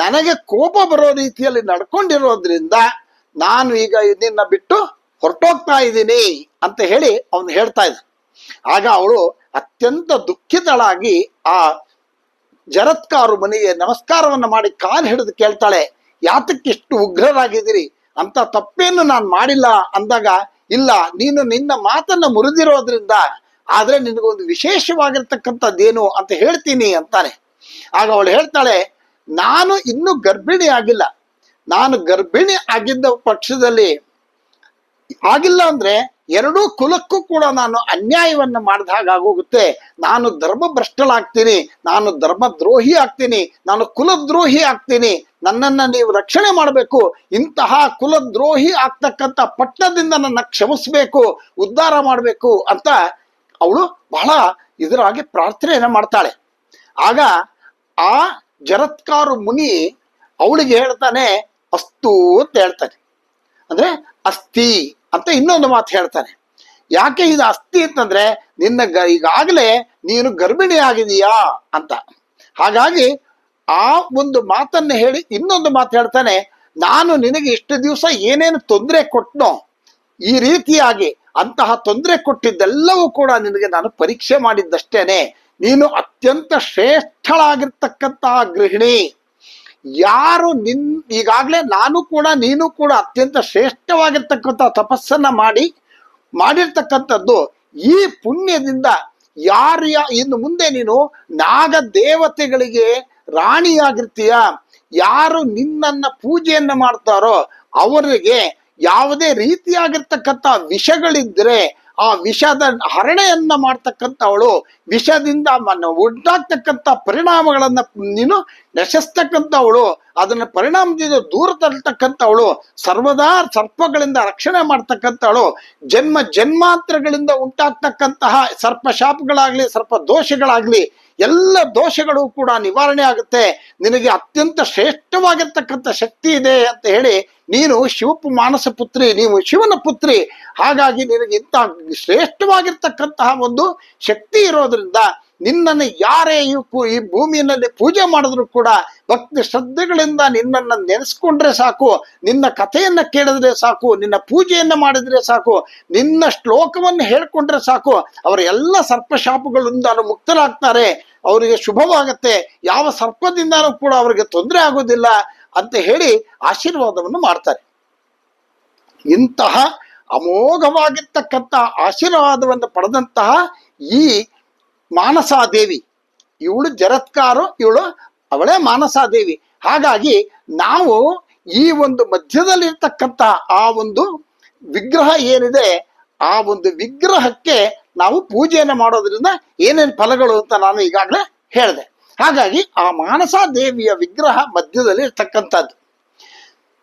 ನನಗೆ ಕೋಪ ಬರೋ ರೀತಿಯಲ್ಲಿ ನಡ್ಕೊಂಡಿರೋದ್ರಿಂದ ನಾನು ಈಗ ನಿನ್ನ ಬಿಟ್ಟು ಹೊರಟೋಗ್ತಾ ಇದ್ದೀನಿ ಅಂತ ಹೇಳಿ ಅವನು ಹೇಳ್ತಾ ಇದ್ದ. ಆಗ ಅವಳು ಅತ್ಯಂತ ದುಃಖಿತಳಾಗಿ ಆ ಜರತ್ಕಾರು ಮನೆಗೆ ನಮಸ್ಕಾರವನ್ನ ಮಾಡಿ ಕಾಲು ಹಿಡಿದು ಕೇಳ್ತಾಳೆ, ಯಾತಕ್ಕಿಷ್ಟು ಉಗ್ರರಾಗಿದ್ದೀರಿ, ಅಂತ ತಪ್ಪೇನು ನಾನು ಮಾಡಿಲ್ಲ ಅಂದಾಗ, ಇಲ್ಲ ನೀನು ನಿನ್ನ ಮಾತನ್ನ ಮುರಿದಿರೋದ್ರಿಂದ ಆದ್ರೆ ನಿನಗೊಂದು ವಿಶೇಷವಾಗಿರ್ತಕ್ಕಂಥದ್ದೇನು ಅಂತ ಹೇಳ್ತೀನಿ ಅಂತಾನೆ. ಆಗ ಅವಳು ಹೇಳ್ತಾಳೆ, ನಾನು ಇನ್ನೂ ಗರ್ಭಿಣಿ ಆಗಿಲ್ಲ, ನಾನು ಗರ್ಭಿಣಿ ಆಗಿದ್ದ ಪಕ್ಷದಲ್ಲಿ ಆಗಿಲ್ಲ ಅಂದ್ರೆ ಎರಡೂ ಕುಲಕ್ಕೂ ಕೂಡ ನಾನು ಅನ್ಯಾಯವನ್ನ ಮಾಡಿದ ಹಾಗಾಗೋಗುತ್ತೆ, ನಾನು ಧರ್ಮಭ್ರಷ್ಟಳಾಗ್ತೀನಿ, ನಾನು ಧರ್ಮದ್ರೋಹಿ ಆಗ್ತೀನಿ, ನಾನು ಕುಲದ್ರೋಹಿ ಆಗ್ತೀನಿ, ನನ್ನನ್ನ ನೀವು ರಕ್ಷಣೆ ಮಾಡಬೇಕು, ಇಂತಹ ಕುಲದ್ರೋಹಿ ಆಗ್ತಕ್ಕಂಥ ಪಟ್ಟಣದಿಂದ ನನ್ನ ಕ್ಷಮಿಸ್ಬೇಕು, ಉದ್ಧಾರ ಮಾಡಬೇಕು ಅಂತ ಅವಳು ಬಹಳ ಇದರಾಗಿ ಪ್ರಾರ್ಥನೆಯನ್ನ ಮಾಡ್ತಾಳೆ. ಆಗ ಆ ಜರತ್ಕಾರು ಮುನಿ ಅವಳಿಗೆ ಹೇಳ್ತಾನೆ, ಅಸ್ತು ಅಂತ ಹೇಳ್ತಾನೆ, ಅಂದ್ರೆ ಅಸ್ಥಿ ಅಂತ ಇನ್ನೊಂದು ಮಾತು ಹೇಳ್ತಾನೆ. ಯಾಕೆ ಇದು ಅಸ್ಥಿ ಅಂತಂದ್ರೆ ನಿನ್ನ ಈಗಾಗಲೇ ನೀನು ಗರ್ಭಿಣಿ ಆಗಿದೀಯಾ ಅಂತ. ಹಾಗಾಗಿ ಆ ಒಂದು ಮಾತನ್ನ ಹೇಳಿ ಇನ್ನೊಂದು ಮಾತು ಹೇಳ್ತಾನೆ, ನಾನು ನಿನಗೆ ಇಷ್ಟು ದಿವಸ ಏನೇನು ತೊಂದರೆ ಕೊಟ್ಟನೋ ಈ ರೀತಿಯಾಗಿ ಅಂತಹ ತೊಂದರೆ ಕೊಟ್ಟಿದ್ದೆಲ್ಲವೂ ಕೂಡ ನಿನಗೆ ನಾನು ಪರೀಕ್ಷೆ ಮಾಡಿದ್ದಷ್ಟೇನೆ. ನೀನು ಅತ್ಯಂತ ಶ್ರೇಷ್ಠಳಾಗಿರ್ತಕ್ಕಂತಹ ಗೃಹಿಣಿ, ಯಾರು ಈಗಾಗಲೇ ನಾನು ಕೂಡ ನೀನು ಕೂಡ ಅತ್ಯಂತ ಶ್ರೇಷ್ಠವಾಗಿರ್ತಕ್ಕಂಥ ತಪಸ್ಸನ್ನ ಮಾಡಿರ್ತಕ್ಕಂಥದ್ದು. ಈ ಪುಣ್ಯದಿಂದ ಇನ್ನು ಮುಂದೆ ನೀನು ನಾಗ ದೇವತೆಗಳಿಗೆ ರಾಣಿಯಾಗಿರ್ತೀಯ. ಯಾರು ನಿನ್ನನ್ನ ಪೂಜೆಯನ್ನ ಮಾಡ್ತಾರೋ ಅವರಿಗೆ ಯಾವುದೇ ರೀತಿಯಾಗಿರ್ತಕ್ಕಂಥ ವಿಷಗಳಿದ್ರೆ ಆ ವಿಷದ ಹರಣೆಯನ್ನ ಮಾಡ್ತಕ್ಕಂಥವಳು, ವಿಷದಿಂದ ಉಂಟಾಗ್ತಕ್ಕಂಥ ಪರಿಣಾಮಗಳನ್ನ ನೀನು ನಶಿಸ್ತಕ್ಕಂಥವಳು, ಅದನ್ನ ಪರಿಣಾಮದಿಂದ ದೂರ ತರ್ತಕ್ಕಂಥವಳು, ಸರ್ವದಾ ಸರ್ಪಗಳಿಂದ ರಕ್ಷಣೆ ಮಾಡ್ತಕ್ಕಂಥವಳು, ಜನ್ಮಾಂತರಗಳಿಂದ ಉಂಟಾಗ್ತಕ್ಕಂತಹ ಸರ್ಪ ಶಾಪಗಳಾಗ್ಲಿ ಸರ್ಪ ದೋಷಗಳಾಗ್ಲಿ ಎಲ್ಲ ದೋಷಗಳು ಕೂಡ ನಿವಾರಣೆ ಆಗುತ್ತೆ. ನಿನಗೆ ಅತ್ಯಂತ ಶ್ರೇಷ್ಠವಾಗಿರ್ತಕ್ಕಂಥ ಶಕ್ತಿ ಇದೆ ಅಂತ ಹೇಳಿ, ನೀನು ಮಾನಸ ಪುತ್ರಿ, ನೀವು ಶಿವನ ಪುತ್ರಿ, ಹಾಗಾಗಿ ನಿನಗೆ ಇಂಥ ಶ್ರೇಷ್ಠವಾಗಿರ್ತಕ್ಕಂತಹ ಒಂದು ಶಕ್ತಿ ಇರೋದ್ರಿಂದ ನಿನ್ನನ್ನು ಯಾರೇ ಈ ಭೂಮಿಯಲ್ಲಿ ಪೂಜೆ ಮಾಡಿದ್ರು ಕೂಡ ಭಕ್ತಿ ಶ್ರದ್ಧೆಗಳಿಂದ ನಿನ್ನನ್ನು ನೆನೆಸ್ಕೊಂಡ್ರೆ ಸಾಕು, ನಿನ್ನ ಕಥೆಯನ್ನ ಕೇಳಿದ್ರೆ ಸಾಕು, ನಿನ್ನ ಪೂಜೆಯನ್ನ ಮಾಡಿದ್ರೆ ಸಾಕು, ನಿನ್ನ ಶ್ಲೋಕವನ್ನು ಹೇಳ್ಕೊಂಡ್ರೆ ಸಾಕು, ಅವರ ಎಲ್ಲ ಸರ್ಪಶಾಪಗಳಿಂದ ಮುಕ್ತರಾಗ್ತಾರೆ, ಅವರಿಗೆ ಶುಭವಾಗತ್ತೆ, ಯಾವ ಸರ್ಪದಿಂದನೂ ಕೂಡ ಅವರಿಗೆ ತೊಂದರೆ ಆಗೋದಿಲ್ಲ ಅಂತ ಹೇಳಿ ಆಶೀರ್ವಾದವನ್ನು ಮಾಡ್ತಾರೆ. ಇಂತಹ ಅಮೋಘವಾಗಿರ್ತಕ್ಕಂಥ ಆಶೀರ್ವಾದವನ್ನು ಪಡೆದಂತಹ ಈ ಮಾನಸಾದೇವಿ, ಇವಳು ಜರತ್ಕಾರು, ಅವಳೇ ಮಾನಸಾದೇವಿ. ಹಾಗಾಗಿ ನಾವು ಈ ಒಂದು ಮಧ್ಯದಲ್ಲಿರ್ತಕ್ಕಂಥ ಆ ಒಂದು ವಿಗ್ರಹ ಏನಿದೆ, ಆ ಒಂದು ವಿಗ್ರಹಕ್ಕೆ ನಾವು ಪೂಜೆಯನ್ನು ಮಾಡೋದ್ರಿಂದ ಏನೇನು ಫಲಗಳು ಅಂತ ನಾನು ಈಗಾಗಲೇ ಹೇಳಿದೆ. ಹಾಗಾಗಿ ಆ ಮಾನಸಾದೇವಿಯ ವಿಗ್ರಹ ಮಧ್ಯದಲ್ಲಿ ಇರ್ತಕ್ಕಂಥದ್ದು.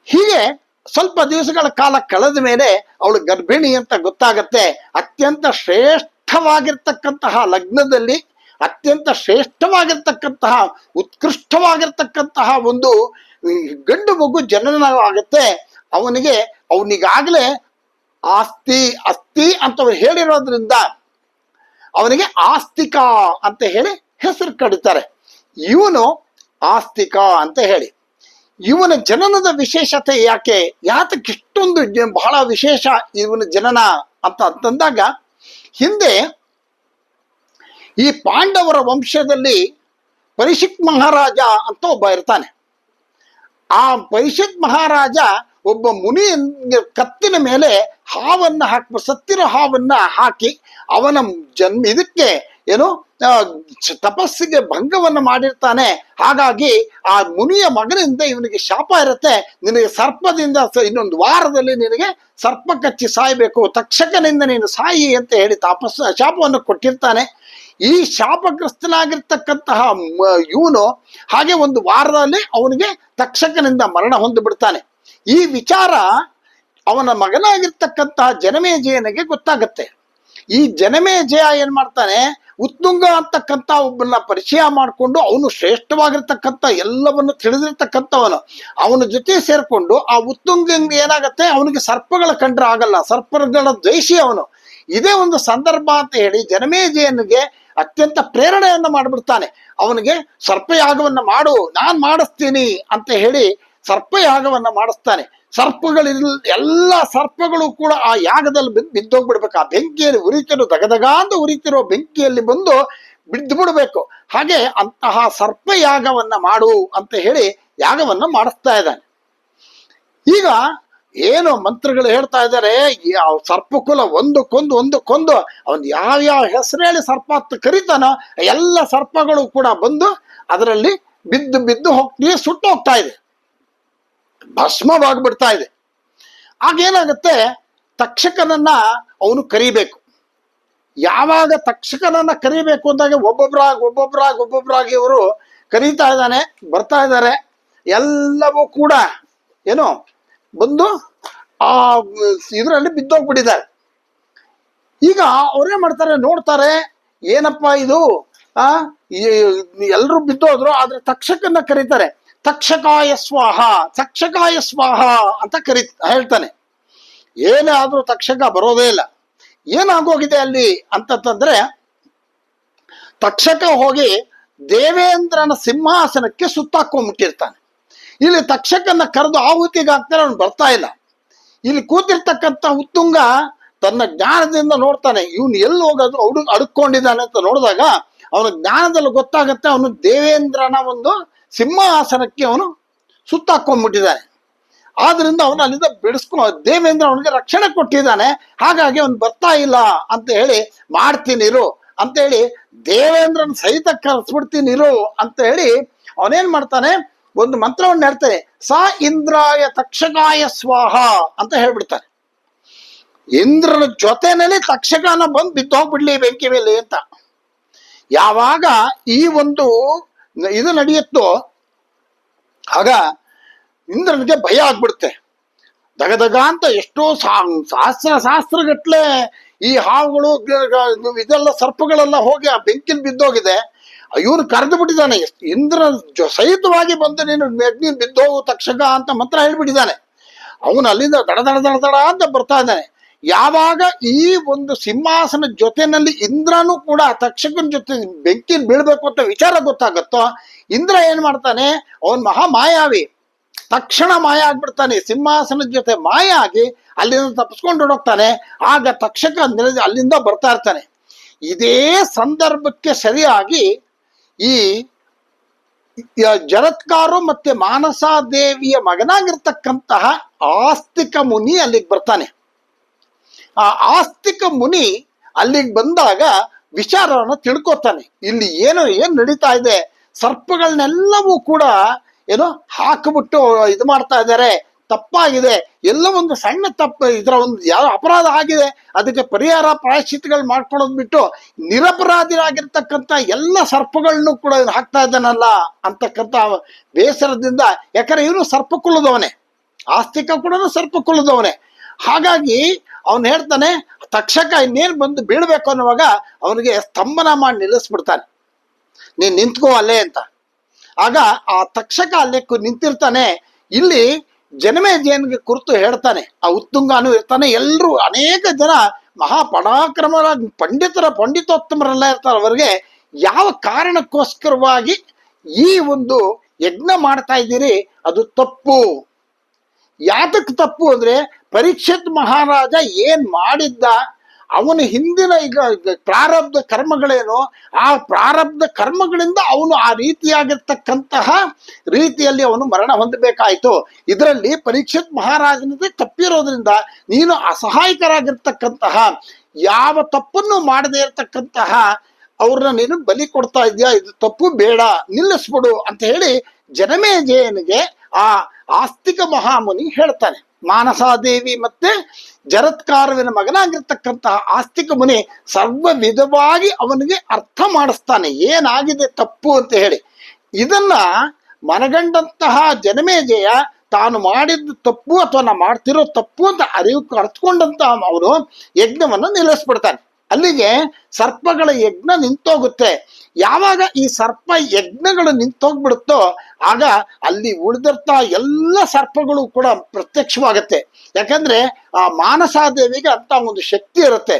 ಹೀಗೆ ಸ್ವಲ್ಪ ದಿವಸಗಳ ಕಾಲ ಕಳೆದ ಮೇಲೆ ಅವಳು ಗರ್ಭಿಣಿ ಅಂತ ಗೊತ್ತಾಗತ್ತೆ. ಅತ್ಯಂತ ಶ್ರೇಷ್ಠವಾಗಿರ್ತಕ್ಕಂತಹ ಲಗ್ನದಲ್ಲಿ ಅತ್ಯಂತ ಶ್ರೇಷ್ಠವಾಗಿರ್ತಕ್ಕಂತಹ ಉತ್ಕೃಷ್ಟವಾಗಿರ್ತಕ್ಕಂತಹ ಒಂದು ಗಂಡು ಮಗು ಜನನವಾಗತ್ತೆ. ಅವನಿಗಾಗಲೇ ಅಸ್ತಿ ಅಂತ ಹೇಳಿರೋದ್ರಿಂದ ಅವನಿಗೆ ಆಸ್ತಿಕ ಅಂತ ಹೇಳಿ ಹೆಸರು ಕಡಿತಾರೆ. ಇವನು ಆಸ್ತಿಕ ಅಂತ ಹೇಳಿ. ಇವನ ಜನನದ ವಿಶೇಷತೆ ಯಾತಕ್ಕೆ ಇಷ್ಟೊಂದು ಬಹಳ ವಿಶೇಷ ಇವನ ಜನನ ಅಂತಂದಾಗ, ಹಿಂದೆ ಈ ಪಾಂಡವರ ವಂಶದಲ್ಲಿ ಪರೀಕ್ಷಿತ್ ಮಹಾರಾಜ ಅಂತ ಒಬ್ಬ ಇರ್ತಾನೆ. ಆ ಪರೀಕ್ಷಿತ್ ಮಹಾರಾಜ ಒಬ್ಬ ಮುನಿ ಕತ್ತಿನ ಮೇಲೆ ಹಾವನ್ನ ಸತ್ತಿರೋ ಹಾವನ್ನ ಹಾಕಿ ಅವನ ಇದಕ್ಕೆ ತಪಸ್ಸಿಗೆ ಭಂಗವನ್ನು ಮಾಡಿರ್ತಾನೆ. ಹಾಗಾಗಿ ಆ ಮುನಿಯ ಮಗನಿಂದ ಇವನಿಗೆ ಶಾಪ ಇರುತ್ತೆ, ನಿನಗೆ ಸರ್ಪದಿಂದ ಇನ್ನೊಂದು ವಾರದಲ್ಲಿ ನಿನಗೆ ಸರ್ಪ ಕಚ್ಚಿ ಸಾಯ್ಬೇಕು, ತಕ್ಷಕನಿಂದ ನೀನು ಸಾಯಿ ಅಂತ ಹೇಳಿ ಶಾಪವನ್ನು ಕೊಟ್ಟಿರ್ತಾನೆ. ಈ ಶಾಪಗ್ರಸ್ತನಾಗಿರ್ತಕ್ಕಂತಹ ಇವನು ಹಾಗೆ ಒಂದು ವಾರದಲ್ಲಿ ಅವನಿಗೆ ತಕ್ಷಕನಿಂದ ಮರಣ ಹೊಂದಿಬಿಡ್ತಾನೆ. ಈ ವಿಚಾರ ಅವನ ಮಗನಾಗಿರ್ತಕ್ಕಂತಹ ಜನಮೇಜಯನಿಗೆ ಗೊತ್ತಾಗತ್ತೆ. ಈ ಜನಮೇಜಯ ಏನ್ ಮಾಡ್ತಾನೆ, ಉತ್ತುಂಗ ಅಂತಕ್ಕಂಥ ಒಬ್ಬನ ಪರಿಚಯ ಮಾಡಿಕೊಂಡು ಅವನು ಶ್ರೇಷ್ಠವಾಗಿರ್ತಕ್ಕಂಥ ಎಲ್ಲವನ್ನು ತಿಳಿದಿರ್ತಕ್ಕಂಥವನು, ಅವನ ಜೊತೆ ಸೇರ್ಕೊಂಡು ಆ ಉತ್ತುಂಗಂಗೆ ಏನಾಗತ್ತೆ, ಅವನಿಗೆ ಸರ್ಪಗಳ ಕಂಡ್ರೆ ಆಗಲ್ಲ, ಸರ್ಪಗಳ ದ್ವೇಷಿ ಅವನು. ಇದೇ ಒಂದು ಸಂದರ್ಭ ಅಂತ ಹೇಳಿ ಜನಮೇಜಯನಿಗೆ ಅತ್ಯಂತ ಪ್ರೇರಣೆಯನ್ನ ಮಾಡಿಬಿಡ್ತಾನೆ. ಅವನಿಗೆ ಸರ್ಪಯಾಗವನ್ನ ಮಾಡು, ನಾನ್ ಮಾಡಿಸ್ತೀನಿ ಅಂತ ಹೇಳಿ ಸರ್ಪಯಾಗವನ್ನ ಮಾಡಿಸ್ತಾನೆ. ಎಲ್ಲ ಸರ್ಪಗಳು ಕೂಡ ಆ ಯಾಗದಲ್ಲಿ ಬಿದ್ದೋಗ್ಬಿಡ್ಬೇಕು. ಆ ಬೆಂಕಿಯಲ್ಲಿ ಉರಿತಿರೋ ದಗದಗ ಅಂತ ಉರಿತಿರೋ ಬೆಂಕಿಯಲ್ಲಿ ಬಂದು ಬಿದ್ದು ಬಿಡ್ಬೇಕು. ಹಾಗೆ ಅಂತಹ ಸರ್ಪಯಾಗವನ್ನ ಮಾಡು ಅಂತ ಹೇಳಿ ಯಾಗವನ್ನ ಮಾಡಿಸ್ತಾ ಇದ್ದಾನೆ. ಈಗ ಏನು ಮಂತ್ರಗಳು ಹೇಳ್ತಾ ಇದ್ದಾರೆ, ಸರ್ಪಕುಲ ಒಂದಕ್ಕೊಂದು ಅವನ್ ಯಾವ್ಯಾವ ಹೆಸರು ಹೇಳಿ ಸರ್ಪ ಅಂತ ಕರೀತಾನೋ ಎಲ್ಲ ಸರ್ಪಗಳು ಕೂಡ ಬಂದು ಅದರಲ್ಲಿ ಬಿದ್ದು ಸುಟ್ಟು ಹೋಗ್ತಾ ಇದೆ, ಭಸ್ಮವಾಗ್ಬಿಡ್ತಾ ಇದೆ. ಆಗೇನಾಗತ್ತೆ, ತಕ್ಷಕನನ್ನ ಅವನು ಕರಿಬೇಕು. ಯಾವಾಗ ತಕ್ಷಕನನ್ನ ಕರಿಬೇಕು ಅಂದಾಗ ಒಬ್ಬೊಬ್ಬರಾಗಿ ಇವರು ಕರೀತಾ ಇದ್ದಾನೆ, ಬರ್ತಾ ಇದ್ದಾರೆ. ಎಲ್ಲವೂ ಕೂಡ ಬಂದು ಆ ಇದರಲ್ಲಿ ಬಿದ್ದೋಗ್ಬಿಟ್ಟಿದ್ದಾರೆ. ಈಗ ಅವರೇ ಮಾಡ್ತಾರೆ, ನೋಡ್ತಾರೆ, ಏನಪ್ಪಾ ಇದು, ಎಲ್ರು ಬಿದ್ದೋದ್ರು. ಆದ್ರೆ ತಕ್ಷಕನ್ನ ಕರೀತಾರೆ, ತಕ್ಷಕಾಯ ಸ್ವಾಹ ಅಂತ ಹೇಳ್ತಾನೆ. ಏನೇ ಆದ್ರೂ ತಕ್ಷಕ ಬರೋದೇ ಇಲ್ಲ. ಏನಾಗೋಗಿದೆ ಅಲ್ಲಿ ಅಂತಂದ್ರೆ, ತಕ್ಷಕ ಹೋಗಿ ದೇವೇಂದ್ರನ ಸಿಂಹಾಸನಕ್ಕೆ ಸುತ್ತಾಕೊಂಡ್ಬಿಟ್ಟಿರ್ತಾನೆ. ಇಲ್ಲಿ ತಕ್ಷಕನ್ನ ಕರೆದು ಆಹುತಿಗೆ ಹಾಕ್ತಾರೆ, ಅವನು ಬರ್ತಾ ಇಲ್ಲ. ಇಲ್ಲಿ ಕೂತಿರ್ತಕ್ಕಂಥ ಉತ್ತುಂಗ ತನ್ನ ಜ್ಞಾನದಿಂದ ನೋಡ್ತಾನೆ, ಇವನು ಎಲ್ಲಿ ಹೋಗೋದು ಅಡ್ಕೊಂಡಿದ್ದಾನೆ ಅಂತ ನೋಡಿದಾಗ ಅವನ ಜ್ಞಾನದಲ್ಲಿ ಗೊತ್ತಾಗತ್ತೆ, ಅವನು ದೇವೇಂದ್ರನ ಒಂದು ಸಿಂಹಾಸನಕ್ಕೆ ಅವನು ಸುತ್ತಾಕೊಂಡ್ಬಿಟ್ಟಿದ್ದಾನೆ. ಆದ್ರಿಂದ ಅವನು ಅಲ್ಲಿಂದ ದೇವೇಂದ್ರ ಅವನಿಗೆ ರಕ್ಷಣೆ ಕೊಟ್ಟಿದ್ದಾನೆ. ಹಾಗಾಗಿ ಅವನು ಬರ್ತಾ ಇಲ್ಲ ಅಂತ ಹೇಳಿ, ಮಾಡ್ತೀನಿರು ಅಂತ ಹೇಳಿ ದೇವೇಂದ್ರನ ಸಹಿತ ಕರೆಸ್ಬಿಡ್ತೀನಿರು ಅಂತ ಹೇಳಿ ಅವನೇನ್ ಮಾಡ್ತಾನೆ, ಒಂದು ಮಂತ್ರವನ್ನು ಹೇಳ್ತಾನೆ, ಸ ಇಂದ್ರಾಯ ತಕ್ಷಕಾಯ ಸ್ವಾಹ ಅಂತ ಹೇಳ್ಬಿಡ್ತಾನೆ. ಇಂದ್ರನ ಜೊತೆನಲ್ಲಿ ತಕ್ಷಕನ ಬಂದು ಬಿದ್ದೋಗ್ಬಿಡ್ಲಿ ಬೆಂಕಿ ಮೇಲೆ ಅಂತ. ಯಾವಾಗ ಈ ಒಂದು ಇದು ನಡೆಯುತ್ತೋ ಆಗ ಇಂದ್ರನಿಗೆ ಭಯ ಆಗ್ಬಿಡುತ್ತೆ. ದಗದಗ ಅಂತ ಎಷ್ಟೋ ಶಾಸ್ತ್ರಗಟ್ಲೆ ಈ ಹಾವುಗಳು ಇದೆಲ್ಲ ಸರ್ಪಗಳೆಲ್ಲ ಹೋಗಿ ಆ ಬೆಂಕಿಲ್ ಬಿದ್ದೋಗಿದೆ. ಇವನು ಕರೆದು ಬಿಟ್ಟಿದ್ದಾನೆ, ಇಂದ್ರ ಸಹಿತವಾಗಿ ಬಂದು ನೀನು ಬಿದ್ದೋಗು ತಕ್ಷಕ ಅಂತ ಮಂತ್ರ ಹೇಳ್ಬಿಟ್ಟಿದ್ದಾನೆ. ಅವನು ಅಲ್ಲಿಂದ ದಡ ಅಂತ ಬರ್ತಾ ಇದ್ದಾನೆ. ಯಾವಾಗ ಈ ಒಂದು ಸಿಂಹಾಸನ ಜೊತೆನಲ್ಲಿ ಇಂದ್ರನು ಕೂಡ ತಕ್ಷಕನ ಜೊತೆ ಬೆಂಕಿ ಬೀಳ್ಬೇಕು ಅಂತ ವಿಚಾರ ಗೊತ್ತಾಗತ್ತೋ, ಇಂದ್ರ ಏನ್ ಮಾಡ್ತಾನೆ, ಅವನ್ ಮಹಾ ಮಾಯಾವಿ, ತಕ್ಷಣ ಮಾಯ ಆಗ್ಬಿಡ್ತಾನೆ, ಸಿಂಹಾಸನದ ಜೊತೆ ಮಾಯ ಆಗಿ ಅಲ್ಲಿಂದ ತಪ್ಪಿಸ್ಕೊಂಡು ಹೊರಡೋಗ್ತಾನೆ. ಆಗ ತಕ್ಷಕ ಅಲ್ಲಿಂದ ಬರ್ತಾ ಇರ್ತಾನೆ. ಇದೇ ಸಂದರ್ಭಕ್ಕೆ ಸರಿಯಾಗಿ ಈ ಜರತ್ಕಾರು ಮತ್ತೆ ಮಾನಸಾದೇವಿಯ ಮಗನಾಗಿರ್ತಕ್ಕಂತಹ ಆಸ್ತಿಕ ಮುನಿ ಅಲ್ಲಿಗೆ ಬರ್ತಾನೆ. ಆ ಆಸ್ತಿಕ ಮುನಿ ಅಲ್ಲಿಗೆ ಬಂದಾಗ ವಿಚಾರವನ್ನು ತಿಳ್ಕೊತಾನೆ. ಇಲ್ಲಿ ಏನ್ ನಡೀತಾ ಇದೆ, ಸರ್ಪಗಳನ್ನೆಲ್ಲವೂ ಕೂಡ ಏನೋ ಹಾಕಿಬಿಟ್ಟು ಇದು ಮಾಡ್ತಾ ಇದ್ದಾರೆ, ತಪ್ಪಾಗಿದೆ, ಎಲ್ಲ ಒಂದು ಸಣ್ಣ ತಪ್ಪು, ಇದರ ಒಂದು ಯಾವ ಅಪರಾಧ ಆಗಿದೆ, ಅದಕ್ಕೆ ಪರಿಹಾರ ಪ್ರಾಯಶ್ಚಿತ್ತಗಳು ಮಾಡ್ಕೊಳ್ಳೋದು ಬಿಟ್ಟು ನಿರಪರಾಧಿಯಾಗಿರ್ತಕ್ಕಂಥ ಎಲ್ಲ ಸರ್ಪಗಳನ್ನು ಕೂಡ ಹಾಕ್ತಾ ಇದ್ದಾನಲ್ಲ ಅಂತಕ್ಕಂಥ ಬೇಸರದಿಂದ, ಯಾಕಂದ್ರೆ ಇವನು ಸರ್ಪ ಕುಲದವನೇ, ಆಸ್ತಿಕ ಕೂಡ ಸರ್ಪ ಕುಲದವನೇ. ಹಾಗಾಗಿ ಅವನು ಹೇಳ್ತಾನೆ, ತಕ್ಷಕ ಇನ್ನೇನು ಬಂದು ಬೀಳ್ಬೇಕು ಅನ್ನುವಾಗ ಅವನಿಗೆ ಸ್ತಂಭನ ಮಾಡಿ ನಿಲ್ಲಿಸ್ಬಿಡ್ತಾನೆ, ನೀನ್ ನಿಂತ್ಕೋ ಅಲ್ಲೇ ಅಂತ. ಆಗ ಆ ತಕ್ಷಕ ಅಲ್ಲೇ ನಿಂತಿರ್ತಾನೆ. ಇಲ್ಲಿ ಜನಮೇಜಯನಿಗೆ ಕುರಿತು ಹೇಳ್ತಾನೆ, ಆ ಉತ್ತುಂಗನು ಇರ್ತಾನೆ, ಎಲ್ರು ಅನೇಕ ಜನ ಮಹಾಪರಾಕ್ರಮರ ಪಂಡಿತೋತ್ತಮರೆಲ್ಲ ಇರ್ತಾರೆ. ಅವರಿಗೆ ಯಾವ ಕಾರಣಕ್ಕೋಸ್ಕರವಾಗಿ ಈ ಒಂದು ಯಜ್ಞ ಮಾಡ್ತಾ ಇದ್ದೀರಿ, ಅದು ತಪ್ಪು. ಯಾತಕ್ ತಪ್ಪು ಅಂದ್ರೆ, ಪರೀಕ್ಷಿತ್ ಮಹಾರಾಜ ಏನ್ ಮಾಡಿದ್ದ, ಅವನ ಹಿಂದಿನ ಈಗ ಪ್ರಾರಬ್ಧ ಕರ್ಮಗಳೇನು, ಆ ಪ್ರಾರಬ್ಧ ಕರ್ಮಗಳಿಂದ ಅವನು ಆ ರೀತಿಯಾಗಿರ್ತಕ್ಕಂತಹ ರೀತಿಯಲ್ಲಿ ಅವನು ಮರಣ ಹೊಂದಬೇಕಾಯ್ತು. ಇದರಲ್ಲಿ ಪರೀಕ್ಷಿತ್ ಮಹಾರಾಜನದೇ ತಪ್ಪಿರೋದ್ರಿಂದ ನೀನು ಅಸಹಾಯಕರಾಗಿರ್ತಕ್ಕಂತಹ, ಯಾವ ತಪ್ಪನ್ನು ಮಾಡದೇ ಇರತಕ್ಕಂತಹ ಅವ್ರನ್ನ ನೀನು ಬಲಿ ಕೊಡ್ತಾ ಇದೆಯಾ, ಇದು ತಪ್ಪು, ಬೇಡ, ನಿಲ್ಲಿಸ್ಬಿಡು ಅಂತ ಹೇಳಿ ಜನಮೇಜಯನಿಗೆ ಆ ಆಸ್ತಿಕ ಮಹಾಮುನಿ ಹೇಳ್ತಾನೆ. ಮಾನಸಾದೇವಿ ಮತ್ತೆ ಜರತ್ಕಾರುವಿನ ಮಗನಾಗಿರ್ತಕ್ಕಂತಹ ಆಸ್ತಿಕ ಮುನಿ ಸರ್ವ ವಿಧವಾಗಿ ಅವನಿಗೆ ಅರ್ಥ ಮಾಡಿಸ್ತಾನೆ ಏನಾಗಿದೆ ತಪ್ಪು ಅಂತ ಹೇಳಿ. ಇದನ್ನ ಮನಗಂಡಂತಹ ಜನಮೇಜಯ ತಾನು ಮಾಡಿದ್ದು ತಪ್ಪು ಅಥವಾ ನಾ ಮಾಡ್ತಿರೋ ತಪ್ಪು ಅಂತ ಅರ್ಥಕೊಂಡಂತಹ ಅವನು ಯಜ್ಞವನ್ನು ನಿಲ್ಲಿಸ್ಬಿಡ್ತಾನೆ. ಅಲ್ಲಿಗೆ ಸರ್ಪಗಳ ಯಜ್ಞ ನಿಂತೋಗುತ್ತೆ. ಯಾವಾಗ ಈ ಸರ್ಪ ಯಜ್ಞಗಳು ನಿಂತೋಗ್ಬಿಡುತ್ತೋ ಆಗ ಅಲ್ಲಿ ಉಳಿದಿರ್ತಾ ಎಲ್ಲ ಸರ್ಪಗಳು ಕೂಡ ಪ್ರತ್ಯಕ್ಷವಾಗತ್ತೆ. ಯಾಕಂದ್ರೆ ಆ ಮಾನಸಾದೇವಿಗೆ ಅಂತ ಒಂದು ಶಕ್ತಿ ಇರುತ್ತೆ.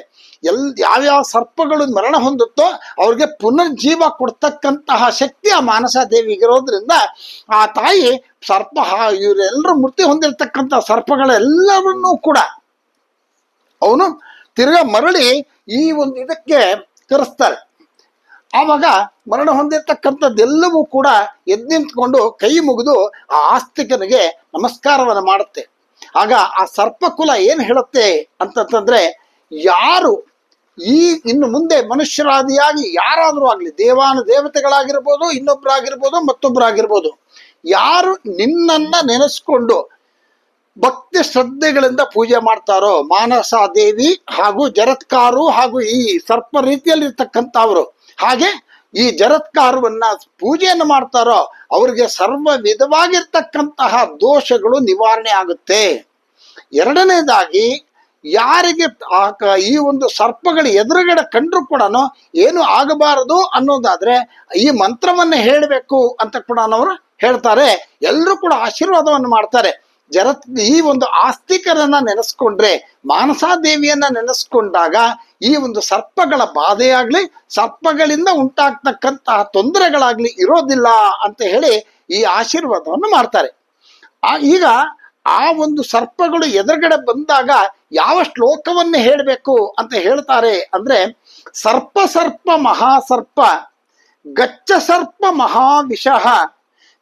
ಯಾವ್ಯಾವ ಸರ್ಪಗಳು ಮರಣ ಹೊಂದುತ್ತೋ ಅವ್ರಿಗೆ ಪುನರ್ಜೀವ ಕೊಡ್ತಕ್ಕಂತಹ ಶಕ್ತಿ ಆ ಮಾನಸಾದೇವಿಗೆ ಇರೋದ್ರಿಂದ ಆ ತಾಯಿ ಸರ್ಪ ಇವರೆಲ್ಲರೂ ಮೃತ್ಯು ಹೊಂದಿರತಕ್ಕಂಥ ಸರ್ಪಗಳೆಲ್ಲವನ್ನೂ ಕೂಡ ಅವನು ತಿರ್ಗಾ ಮರಳಿ ಈ ಒಂದು ಇದಕ್ಕೆ ಕರೆಸ್ತಾರೆ. ಆವಾಗ ಮರಣ ಹೊಂದಿರತಕ್ಕಂಥದ್ದೆಲ್ಲವೂ ಕೂಡ ಎದ್ದು ನಿಂತ್ಕೊಂಡು ಕೈ ಮುಗಿದು ಆ ಆಸ್ತಿಕನಿಗೆ ನಮಸ್ಕಾರವನ್ನು ಮಾಡುತ್ತೆ. ಆಗ ಆ ಸರ್ಪಕುಲ ಏನ್ ಹೇಳುತ್ತೆ ಅಂತಂದ್ರೆ, ಯಾರು ಇನ್ನು ಮುಂದೆ ಮನುಷ್ಯರಾದಿಯಾಗಿ ಯಾರಾದರೂ ಆಗ್ಲಿ, ದೇವತೆಗಳಾಗಿರ್ಬೋದು, ಇನ್ನೊಬ್ಬರಾಗಿರ್ಬೋದು, ಮತ್ತೊಬ್ಬರಾಗಿರ್ಬೋದು, ಯಾರು ನಿನ್ನನ್ನ ನೆನೆಸ್ಕೊಂಡು ಭಕ್ತಿ ಶ್ರದ್ಧೆಗಳಿಂದ ಪೂಜೆ ಮಾಡ್ತಾರೋ, ಮಾನಸಾದೇವಿ ಹಾಗೂ ಜರತ್ಕಾರು ಹಾಗೂ ಈ ಸರ್ಪ ರೀತಿಯಲ್ಲಿರ್ತಕ್ಕಂಥವ್ರು, ಹಾಗೆ ಈ ಜರತ್ಕಾರವನ್ನ ಪೂಜೆಯನ್ನು ಮಾಡ್ತಾರೋ ಅವ್ರಿಗೆ ಸರ್ವ ವಿಧವಾಗಿರ್ತಕ್ಕಂತಹ ದೋಷಗಳು ನಿವಾರಣೆ ಆಗುತ್ತೆ. ಎರಡನೇದಾಗಿ, ಯಾರಿಗೆ ಈ ಒಂದು ಸರ್ಪಗಳು ಎದುರುಗಡೆ ಕಂಡ್ರು ಕೂಡ ಏನು ಆಗಬಾರದು ಅನ್ನೋದಾದ್ರೆ ಈ ಮಂತ್ರವನ್ನ ಹೇಳಬೇಕು ಅಂತ ಕೂಡ ಅವರು ಹೇಳ್ತಾರೆ. ಎಲ್ಲರೂ ಕೂಡ ಆಶೀರ್ವಾದವನ್ನು ಮಾಡ್ತಾರೆ. ಈ ಒಂದು ಆಸ್ತಿಕರನ್ನ ನೆನೆಸ್ಕೊಂಡ್ರೆ, ಮಾನಸಾದೇವಿಯನ್ನ ನೆನೆಸ್ಕೊಂಡಾಗ ಈ ಒಂದು ಸರ್ಪಗಳ ಬಾಧೆಯಾಗ್ಲಿ, ಸರ್ಪಗಳಿಂದ ಉಂಟಾಗ್ತಕ್ಕಂತಹ ತೊಂದರೆಗಳಾಗ್ಲಿ ಇರೋದಿಲ್ಲ ಅಂತ ಹೇಳಿ ಈ ಆಶೀರ್ವಾದವನ್ನು ಮಾಡ್ತಾರೆ. ಈಗ ಆ ಒಂದು ಸರ್ಪಗಳು ಎದುರುಗಡೆ ಬಂದಾಗ ಯಾವ ಶ್ಲೋಕವನ್ನು ಹೇಳಬೇಕು ಅಂತ ಹೇಳ್ತಾರೆ ಅಂದ್ರೆ, ಸರ್ಪ ಮಹಾಸರ್ಪ ಗಚ್ಚ ಸರ್ಪ ಮಹಾವಿಷಃ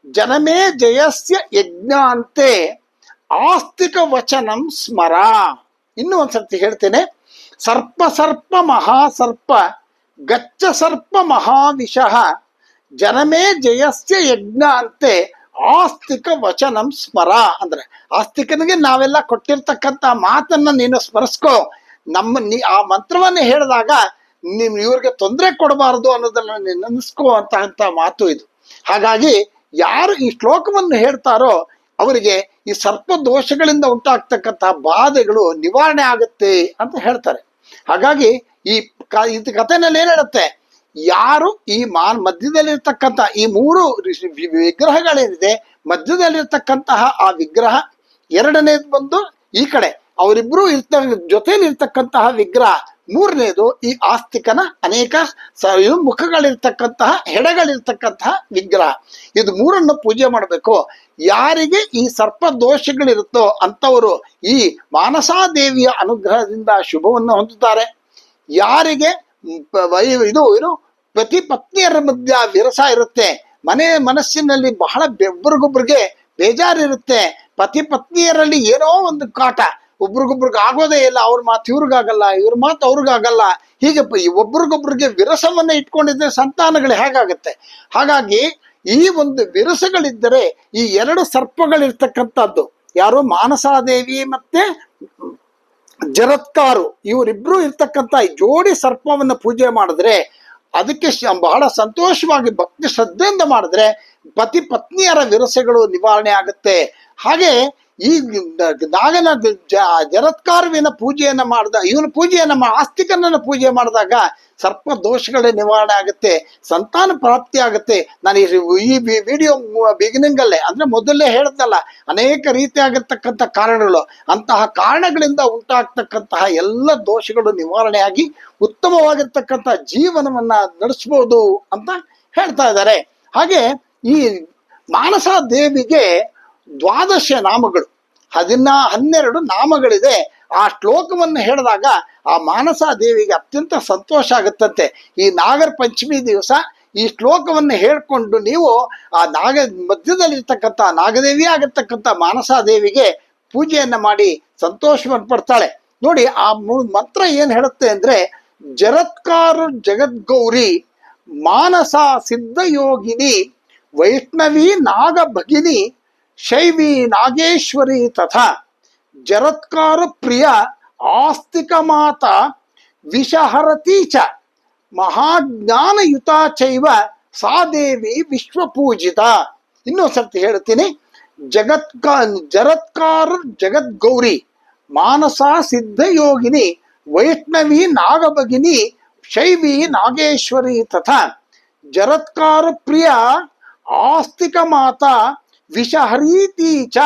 ಜನಮೇ ಜಯಸ್ಯ ಯಜ್ಞಾಂತೆ ಆಸ್ತಿಕ ವಚನಂ ಸ್ಮರ. ಇನ್ನು ಒಂದ್ಸರ್ತಿ ಹೇಳ್ತೇನೆ, ಸರ್ಪ ಮಹಾಸರ್ಪ ಗಚ್ಚ ಸರ್ಪ ಮಹಾವಿಷಃ ಜನಮೇ ಜಯಸ್ಯ ಯಜ್ಞ ಅಂತೆ ಆಸ್ತಿಕ ವಚನಂ ಸ್ಮರ. ಅಂದ್ರೆ ಆಸ್ತಿಕನಿಗೆ ನಾವೆಲ್ಲ ಕೊಟ್ಟಿರ್ತಕ್ಕಂಥ ಮಾತನ್ನ ನೀನು ಸ್ಮರಿಸ್ಕೋ. ಆ ಮಂತ್ರವನ್ನ ಹೇಳಿದಾಗ ಇವ್ರಿಗೆ ತೊಂದರೆ ಕೊಡಬಾರದು ಅನ್ನೋದನ್ನ ನೆನೆಸ್ಕೋ ಅಂತ ಮಾತು ಇದು. ಹಾಗಾಗಿ ಯಾರು ಈ ಶ್ಲೋಕವನ್ನು ಹೇಳ್ತಾರೋ ಅವರಿಗೆ ಈ ಸರ್ಪ ದೋಷಗಳಿಂದ ಉಂಟಾಗ್ತಕ್ಕಂತಹ ಬಾಧೆಗಳು ನಿವಾರಣೆ ಆಗುತ್ತೆ ಅಂತ ಹೇಳ್ತಾರೆ. ಹಾಗಾಗಿ ಈ ಕಥೆನಲ್ಲಿ ಏನ್ ಹೇಳುತ್ತೆ, ಯಾರು ಈ ಮಧ್ಯದಲ್ಲಿರ್ತಕ್ಕಂಥ ಈ ಮೂರು ವಿಗ್ರಹಗಳೇನಿದೆ, ಮಧ್ಯದಲ್ಲಿರ್ತಕ್ಕಂತಹ ಆ ವಿಗ್ರಹ, ಎರಡನೇದು ಬಂದು ಈ ಕಡೆ ಅವರಿಬ್ರು ಜೊತೆಲಿ ಇರ್ತಕ್ಕಂತಹ ವಿಗ್ರಹ. ಮೂರನೇದು ಈ ಆಸ್ತಿಕನ ಅನೇಕ ಮುಖಗಳಿರ್ತಕ್ಕಂತಹ ಹೆಡೆಗಳಿರ್ತಕ್ಕಂತಹ ವಿಗ್ರಹ. ಇದು ಮೂರನ್ನು ಪೂಜೆ ಮಾಡಬೇಕು. ಯಾರಿಗೆ ಈ ಸರ್ಪ ದೋಷಗಳಿರುತ್ತೋ ಅಂಥವರು ಈ ಮಾನಸಾದೇವಿಯ ಅನುಗ್ರಹದಿಂದ ಶುಭವನ್ನು ಹೊಂದುತ್ತಾರೆ. ಯಾರಿಗೆ ಇದು ಏನು ಪತಿ ಪತ್ನಿಯರ ಮಧ್ಯ ವಿರಸ ಇರುತ್ತೆ, ಮನಸ್ಸಿನಲ್ಲಿ ಬಹಳ ಒಬ್ರಿಗೊಬ್ರಿಗೆ ಬೇಜಾರಿರುತ್ತೆ, ಪತಿ ಪತ್ನಿಯರಲ್ಲಿ ಏನೋ ಒಂದು ಕಾಟ, ಒಬ್ರಿಗೊಬ್ರಿಗೆ ಆಗೋದೇ ಇಲ್ಲ, ಅವ್ರ ಮಾತು ಇವ್ರಿಗಾಗಲ್ಲ, ಇವ್ರ ಮಾತು ಅವ್ರಿಗಾಗಲ್ಲ, ಹೀಗೆ ಒಬ್ರಿಗೊಬ್ರಿಗೆ ವಿರಸವನ್ನ ಇಟ್ಕೊಂಡಿದ್ರೆ ಸಂತಾನಗಳು ಹೇಗಾಗತ್ತೆ. ಹಾಗಾಗಿ ಈ ಒಂದು ವಿರಸಗಳಿದ್ದರೆ ಈ ಎರಡು ಸರ್ಪಗಳಿರ್ತಕ್ಕಂಥದ್ದು ಯಾರು ಮಾನಸಾದೇವಿ ಮತ್ತೆ ಜರತ್ಕಾರು, ಇವರಿಬ್ರು ಇರ್ತಕ್ಕಂಥ ಜೋಡಿ ಸರ್ಪವನ್ನು ಪೂಜೆ ಮಾಡಿದ್ರೆ, ಅದಕ್ಕೆ ಬಹಳ ಸಂತೋಷವಾಗಿ ಭಕ್ತಿ ಶ್ರದ್ಧೆಯಿಂದ ಮಾಡಿದ್ರೆ ಪತಿ ಪತ್ನಿಯರ ವಿರಸಗಳು ನಿವಾರಣೆ ಆಗುತ್ತೆ. ಹಾಗೆ ಈ ನಾಗನ ಜರತ್ಕಾರುವಿನ ಪೂಜೆಯನ್ನ ಆಸ್ತಿಕನನ್ನ ಪೂಜೆ ಮಾಡಿದಾಗ ಸರ್ಪ ದೋಷಗಳ ನಿವಾರಣೆ ಆಗುತ್ತೆ, ಸಂತಾನ ಪ್ರಾಪ್ತಿ ಆಗುತ್ತೆ. ನಾನು ಈ ವಿಡಿಯೋ ಬಿಗಿನಿಂಗ್ ಅಲ್ಲೇ ಅಂದ್ರೆ ಮೊದಲೇ ಹೇಳ್ತಲ್ಲ, ಅನೇಕ ರೀತಿಯಾಗಿರ್ತಕ್ಕಂಥ ಕಾರಣಗಳು, ಅಂತಹ ಕಾರಣಗಳಿಂದ ಉಂಟಾಗ್ತಕ್ಕಂತಹ ಎಲ್ಲ ದೋಷಗಳು ನಿವಾರಣೆಯಾಗಿ ಉತ್ತಮವಾಗಿರ್ತಕ್ಕಂಥ ಜೀವನವನ್ನ ನಡೆಸ್ಬೋದು ಅಂತ ಹೇಳ್ತಾ ಇದ್ದಾರೆ. ಹಾಗೆ ಈ ಮಾನಸ ದೇವಿಗೆ 12 ನಾಮಗಳು, 12 ನಾಮಗಳಿದೆ. ಆ ಶ್ಲೋಕವನ್ನು ಹೇಳಿದಾಗ ಆ ಮಾನಸ ದೇವಿಗೆ ಅತ್ಯಂತ ಸಂತೋಷ ಆಗುತ್ತಂತೆ. ಈ ನಾಗರ ಪಂಚಮಿ ದಿವಸ ಈ ಶ್ಲೋಕವನ್ನು ಹೇಳ್ಕೊಂಡು ನೀವು ಆ ಮಧ್ಯದಲ್ಲಿರ್ತಕ್ಕಂಥ ನಾಗದೇವಿ ಆಗಿರ್ತಕ್ಕಂಥ ಮಾನಸ ದೇವಿಗೆ ಪೂಜೆಯನ್ನ ಮಾಡಿ ಸಂತೋಷವನ್ನು ಪಡ್ತಾಳೆ. ನೋಡಿ ಆ ಮಂತ್ರ ಏನ್ ಹೇಳುತ್ತೆ ಅಂದ್ರೆ, ಜರತ್ಕಾರ ಜಗದ್ಗೌರಿ ಮಾನಸ ಸಿದ್ಧಯೋಗಿನಿ ವೈಷ್ಣವಿ ನಾಗ ಭಗಿನಿ ಶೈವಿ ನಾಗೇಶ್ವರಿ ತಥಾ ಜರತ್ಕಾರ ಪ್ರಿಯ ಆಸ್ತಿಕ ಮಾತ ವಿಷಹರತಿ ಚ ಮಹಾಜ್ಞಾನಯುತ ಚೈವ ಸಾ ದೇವಿ ವಿಶ್ವಪೂಜಿತ. ಇನ್ನೊಂದ್ಸರ್ತಿ ಹೇಳ್ತೀನಿ, ಜರತ್ಕಾರ ಜಗದ್ಗೌರಿ ಮಾನಸ ಸಿದ್ಧಯೋಗಿನಿ ವೈಷ್ಣವಿ ನಾಗಭಗಿನಿ ಶೈವಿ ನಾಗೇಶ್ವರಿ ತಥಾ ಜರತ್ಕಾರ ಪ್ರಿಯ ಆಸ್ತಿಕ ಮಾತಾ ವಿಷಹರೀತಿ ಚ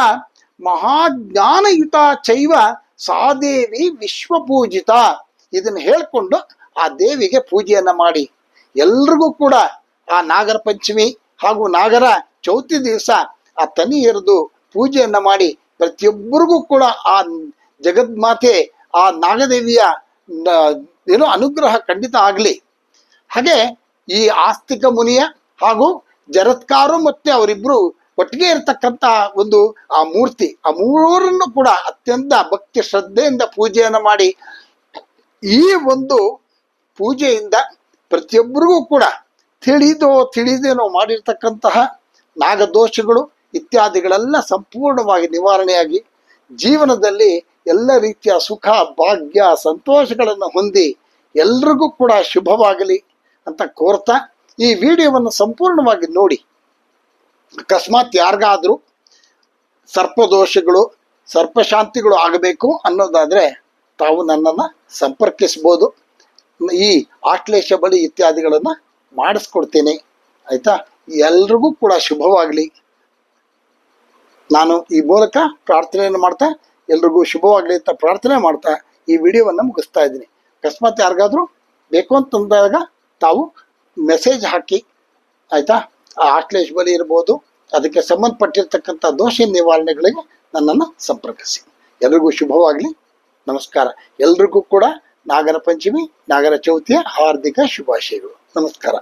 ಮಹಾಜ್ಞಾನಯುತ ಚೈವ ಸಾದೇವಿ ವಿಶ್ವಪೂಜಿತ. ಇದನ್ನ ಹೇಳ್ಕೊಂಡು ಆ ದೇವಿಗೆ ಪೂಜೆಯನ್ನ ಮಾಡಿ, ಎಲ್ರಿಗೂ ಕೂಡ ಆ ನಾಗರ ಪಂಚಮಿ ಹಾಗೂ ನಾಗರ ಚೌತಿ ದಿವಸ ಆ ತನಿ ಎರೆದು ಪೂಜೆಯನ್ನ ಮಾಡಿ ಪ್ರತಿಯೊಬ್ಬರಿಗೂ ಕೂಡ ಆ ಜಗನ್ಮಾತೆ ಆ ನಾಗದೇವಿಯ ಏನೋ ಅನುಗ್ರಹ ಖಂಡಿತ ಆಗ್ಲಿ. ಹಾಗೆ ಈ ಆಸ್ತಿಕ ಮುನಿಯ ಹಾಗೂ ಜರತ್ಕಾರು ಮತ್ತೆ ಅವರಿಬ್ರು ಒಟ್ಟಿಗೆ ಇರತಕ್ಕಂತ ಒಂದು ಆ ಮೂರ್ತಿ, ಆ ಮೂರನ್ನು ಕೂಡ ಅತ್ಯಂತ ಭಕ್ತಿ ಶ್ರದ್ಧೆಯಿಂದ ಪೂಜೆಯನ್ನ ಮಾಡಿ, ಈ ಒಂದು ಪೂಜೆಯಿಂದ ಪ್ರತಿಯೊಬ್ಬರಿಗೂ ಕೂಡ ತಿಳಿದೇನೋ ಮಾಡಿರ್ತಕ್ಕಂತಹ ನಾಗದೋಷಗಳು ಇತ್ಯಾದಿಗಳೆಲ್ಲ ಸಂಪೂರ್ಣವಾಗಿ ನಿವಾರಣೆಯಾಗಿ ಜೀವನದಲ್ಲಿ ಎಲ್ಲ ರೀತಿಯ ಸುಖ ಭಾಗ್ಯ ಸಂತೋಷಗಳನ್ನು ಹೊಂದಿ ಎಲ್ರಿಗೂ ಕೂಡ ಶುಭವಾಗಲಿ ಅಂತ ಕೋರ್ತಾ ಈ ವಿಡಿಯೋವನ್ನು ಸಂಪೂರ್ಣವಾಗಿ ನೋಡಿ. ಅಕಸ್ಮಾತ್ ಯಾರಿಗಾದ್ರೂ ಸರ್ಪದೋಷಗಳು ಸರ್ಪಶಾಂತಿಗಳು ಆಗಬೇಕು ಅನ್ನೋದಾದ್ರೆ ತಾವು ನನ್ನನ್ನು ಸಂಪರ್ಕಿಸ್ಬೋದು. ಈ ಆಶ್ಲೇಷ ಬಲಿ ಇತ್ಯಾದಿಗಳನ್ನು ಮಾಡಿಸ್ಕೊಡ್ತೀನಿ, ಆಯ್ತಾ. ಎಲ್ರಿಗೂ ಕೂಡ ಶುಭವಾಗಲಿ. ನಾನು ಈ ಮೂಲಕ ಪ್ರಾರ್ಥನೆಯನ್ನು ಮಾಡ್ತಾ ಎಲ್ರಿಗೂ ಶುಭವಾಗಲಿ ಅಂತ ಪ್ರಾರ್ಥನೆ ಮಾಡ್ತಾ ಈ ವಿಡಿಯೋವನ್ನು ಮುಗಿಸ್ತಾ ಇದ್ದೀನಿ. ಅಕಸ್ಮಾತ್ ಯಾರಿಗಾದ್ರೂ ಬೇಕು ಅಂತಂದಾಗ ತಾವು ಮೆಸೇಜ್ ಹಾಕಿ, ಆಯ್ತಾ. ಆ ಆಶ್ಲೇಷ ಬಲಿ ಇರ್ಬೋದು, ಅದಕ್ಕೆ ಸಂಬಂಧಪಟ್ಟಿರ್ತಕ್ಕಂಥ ದೋಷ ನಿವಾರಣೆಗಳಿಗೆ ನನ್ನನ್ನು ಸಂಪರ್ಕಿಸಿ. ಎಲ್ರಿಗೂ ಶುಭವಾಗಲಿ. ನಮಸ್ಕಾರ. ಎಲ್ರಿಗೂ ಕೂಡ ನಾಗರ ಪಂಚಮಿ ನಾಗರ ಚೌತಿಯ ಹಾರ್ದಿಕ ಶುಭಾಶಯಗಳು. ನಮಸ್ಕಾರ.